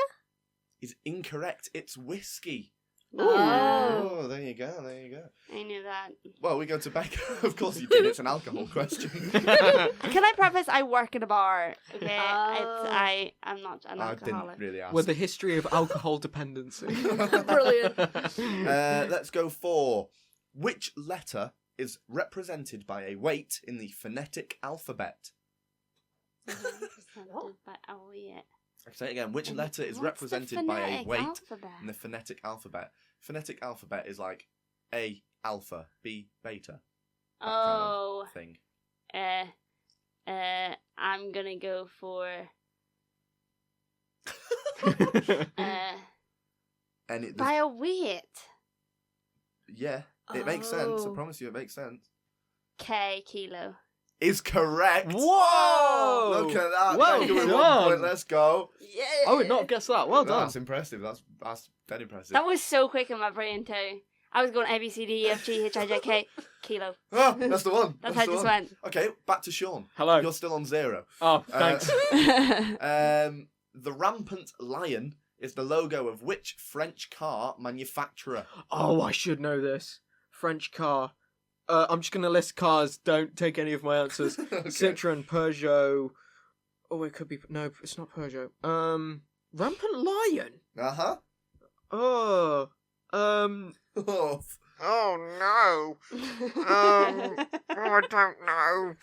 Is incorrect. It's whiskey. Oh. Oh, there you go. There you go. I knew that. Well, we go to Becca. Of course you did. It's an alcohol question. Can I preface? I work in a bar. Okay, Oh. I'm not an I alcoholic. didn't really ask. With the history of alcohol dependency. Brilliant. Let's go for which letter is represented by a weight in the phonetic alphabet? Represented by a weight. I say it again. Which letter is What's the represented by a phonetic weight alphabet? in the phonetic alphabet? Phonetic alphabet is like A alpha, B beta. That Oh, kind of thing. I'm gonna go for And it, by a weight. Yeah, it makes sense. I Oh. promise you, it makes sense. Kilo. Is correct. Whoa! Look at that. Well Becky with done. 1 point. Let's go. Yeah. I would not have guessed that. Well No, done. that's impressive. That's dead impressive. That was so quick in my brain too. I was going A, B, C, D, E, F, G, H, I, J, K. Kilo. Ah, that's the one. That's how it the just one. went. Okay, back to Sean. Hello. You're still on 0. Oh, thanks. The rampant lion is the logo of which French car manufacturer? Oh, I should know this. French car. I'm just going to list cars. Don't take any of my answers. Okay. Citroen, Peugeot. Oh, it could be... No, it's not Peugeot. Rampant Lion? Uh-huh. Oh. Oh, Oh, no. Oh, I don't know.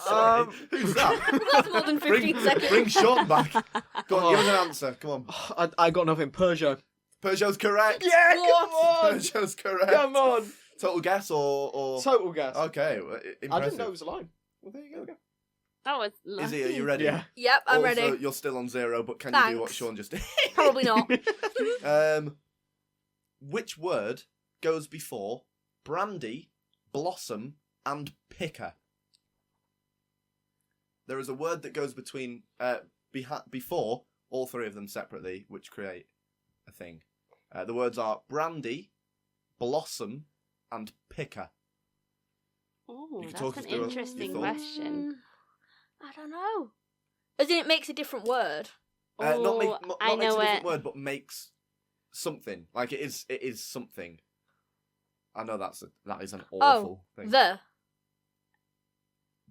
sorry. Who's that? That's more than 15 seconds. Bring Sean back. Go on, give us an answer. Come on. I got nothing. Peugeot. Peugeot's correct. Yeah, come on. Peugeot's correct. Come on. Total guess or... Total guess. Okay, impressive. I didn't know it was a line. Well, there you go. That was lucky. Izzy, are you ready? Yeah. Yep, I'm Also, ready. you're still on 0, but can you do what Thanks. Sean just did? Probably not. Which word goes before brandy, blossom, and picker? There is a word that goes between before all three of them separately, which create a thing. The words are brandy, blossom, and picker. Oh, You can that's talk an us through it. interesting Your thoughts? question. I don't know. As in, it makes a different word. Not Oh, I makes know a different it. word, but makes something. Like it is something. I know that is an awful thing. The.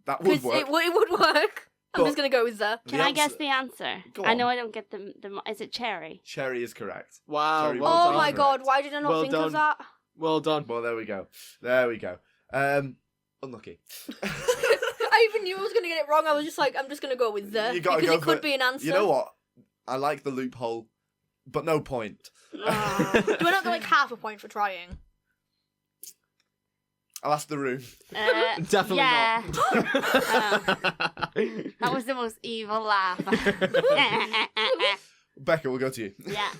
That would Because work. it would work. I'm But- just going to go with the. Can The I guess answer- the answer? Go I know on. I don't get the. Is it cherry? Cherry is correct. Wow. Very Well Oh done. my correct. god, why did I not Well think done. of that? Well done. Well, there we go. There we go. Unlucky. I even knew I was going to get it wrong. I was just like, I'm just going to go with the. You gotta because go it for could be an answer. You know what? I like the loophole, but no point. Ah. Do I not get like half a point for trying? I'll ask the room. Definitely yeah. not. That was the most evil laugh. Becca, we'll go to you. yeah.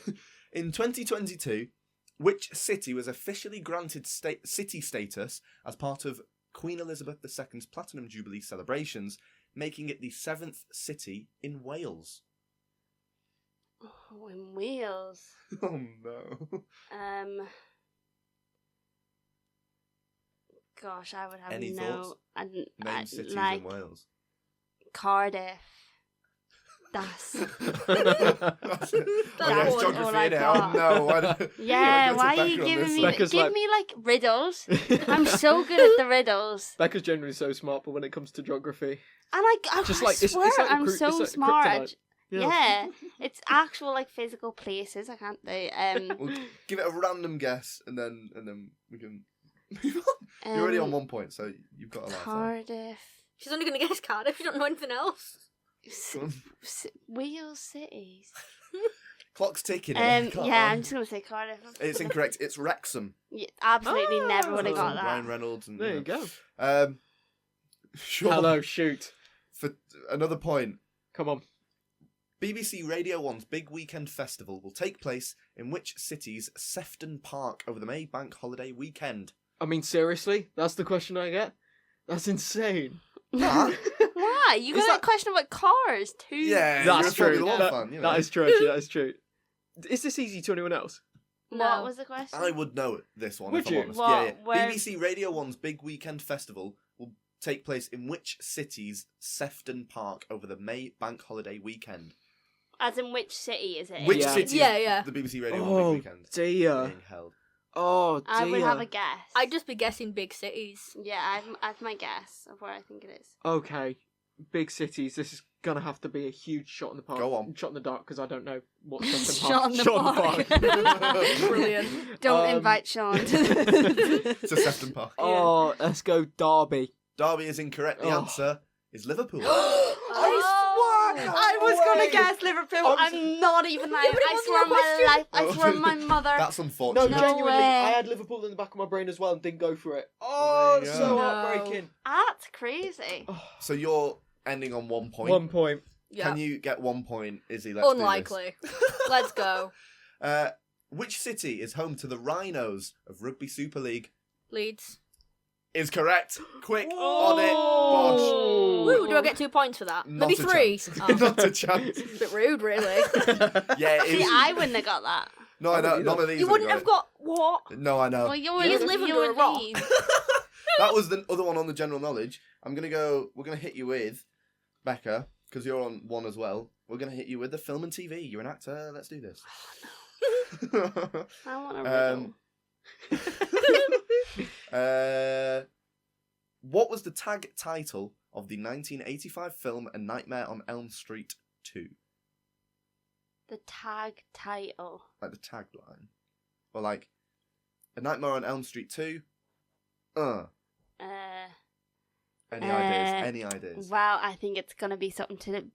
In 2022, which city was officially granted city status as part of Queen Elizabeth II's Platinum Jubilee celebrations, making it the 7th city in Wales? Oh, in Wales. Oh no. Gosh, I would have Any thoughts? Name cities like in Wales. Cardiff. That's That's That's all geography I in it. Oh got. no. Why do- yeah. Go to Why are you Becca on giving this me? one. Becca's Give like- me like riddles. I'm so good at the riddles, Becca's generally so smart, but when it comes to geography, and I Just I like- it's swear like I'm it's so like smart. kryptonite. Yeah, it's actual like physical places. I can't do. We'll give it a random guess, and then we can move on. You're already on 1 point, so you've got a lot of time. Cardiff, She's only going to guess Cardiff. She don't know anything else. Wales cities. Clock's ticking. Come Yeah, on. I'm just gonna say Cardiff. It's incorrect. It's Wrexham. Yeah, absolutely Ah, never would have so got that. Ryan Reynolds and there you go. Sure. Hello, shoot. For another point, Come on. BBC Radio 1's Big Weekend Festival will take place in which city's Sefton Park over the May Bank Holiday weekend? I mean, seriously? That's the question I get? That's insane. That? Why? You Is got that- a question about cars too? Yeah, That's you're a true. Formula One That, fan, you know. that is true, actually. That is true. Is this easy to anyone else? What No. was the question? I would know this one Would if I'm you? honest. What? Yeah, yeah. Where- BBC Radio 1's Big Weekend Festival will take place in which city's Sefton Park over the May Bank Holiday weekend? As in which city is it? Which Yeah. city Yeah, is yeah. the BBC Radio 1 Oh, Big Weekend dear. being held? Oh, dear. I would have a guess. I'd just be guessing big cities. Yeah, I've my guess of where I think it is. Okay. Big cities. This is going to have to be a huge shot in the park. Go on. Shot in the dark, because I don't know what Sefton Shot Park. in the park. Brilliant. Don't Um, invite Sean. It's a Sefton Park. Oh, let's go Derby. Derby is incorrect. The Oh. answer is Liverpool. I was gonna guess Liverpool. I'm not even lying. but it I wasn't swear on your my question. life. I swear on my mother. That's No, unfortunate. No genuinely, way. I had Liverpool in the back of my brain as well and didn't go for it. Oh, There you so go. No. heartbreaking. That's crazy. So you're ending on 1 point. 1 point. Yeah. Can you get 1 point, Izzy? Let's do this. Unlikely. Let's go. Which city is home to the Rhinos of Rugby Super League? Leeds. Is correct. Quick on it, Bosh. Woo, do I get 2 points for that? Not Maybe a 3. chance. Oh. Not a chance. It's a bit rude, really. Yeah, it See, is. I wouldn't have got that. No, I know. None of these. You would wouldn't have got what? it. No, I know. Well, you just live under a rock. That was the other one on the general knowledge. We're gonna hit you with, Becca, because you're on one as well. We're gonna hit you with the film and TV. You're an actor. Let's do this. I want a riddle. What was the tag title of the 1985 film A Nightmare on Elm Street 2? The tag title. Like the tagline. Or like, A Nightmare on Elm Street 2. Any ideas? Any ideas? Well, I think it's gonna be something to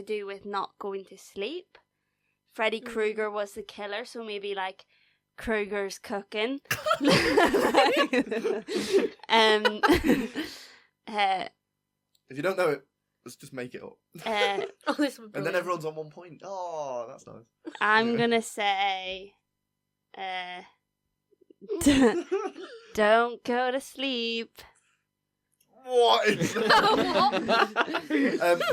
do with not going to sleep. Freddy Krueger was the killer, so maybe like Krueger's cooking. If you don't know it, let's just make it up. Oh, this would be And then everyone's on 1 point. Oh, that's nice. I'm gonna say, don't go to sleep. What is that?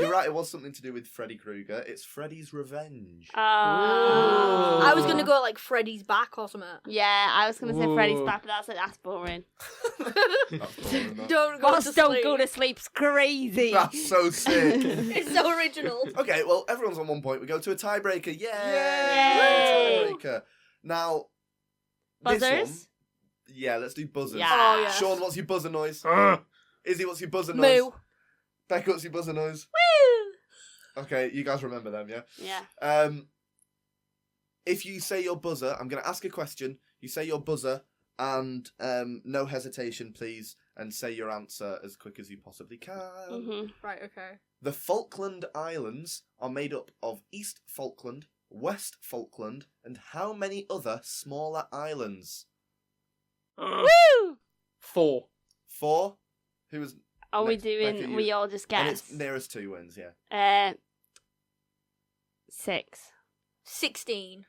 You're right, it was something to do with Freddy Krueger. It's Freddy's Revenge. I was going to go like Freddy's back or something. Yeah, I was gonna say Freddy's Ooh. back, but that's boring. That's boring, that. Don't go to Don't sleep. go to sleep's crazy. That's so sick. It's so original. Okay, well, everyone's on 1 point. We go to a tiebreaker. Yay! Yay! Tiebreaker. Now, this Buzzers? one... Yeah, let's do buzzers. Yeah. Oh, yeah. Sean, what's your buzzer noise? Izzy, what's your buzzer Moo. noise? Becca, what's your buzzer noise? Woo! Okay, you guys remember them, yeah? Yeah. If you say your buzzer, I'm going to ask a question. You say your buzzer, and no hesitation, please, and say your answer as quick as you possibly can. Mhm. Right, okay. The Falkland Islands are made up of East Falkland, West Falkland, and how many other smaller islands? Woo! 4. 4? Who was... Are we next? Becca, doing? you- We all just And guess. it's nearest 2 wins, yeah. 6. 16.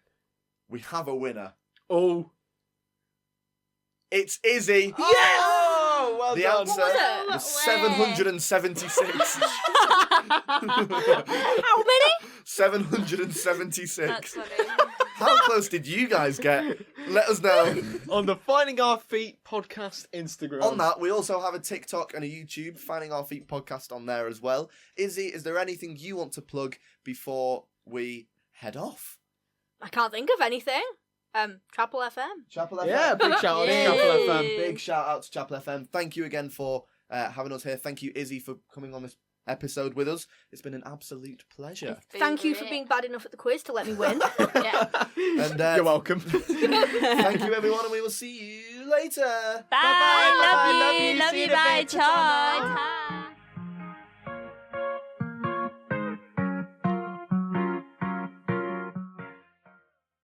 We have a winner. Oh. It's Izzy. Yes! Oh, well The done. answer What was it? was 776. How many? 776. That's funny. How close did you guys get? Let us know. On the Finding Our Feet podcast Instagram. On that, we also have a TikTok and a YouTube, Finding Our Feet podcast on there as well. Izzy, is there anything you want to plug before we head off? I can't think of anything. Chapel FM. Chapel FM. Yeah, big shout out to Yay. Chapel FM. Big shout out to Chapel FM. Thank you again for having us here. Thank you, Izzy, for coming on this episode with us. It's been an absolute pleasure. Thank you for being bad enough at the quiz to let me win. Yeah. And You're welcome. thank you, everyone, and we will see you later. Bye. Bye-bye. Love Love you. you. Love See you. you in a Bye. bit. Ciao.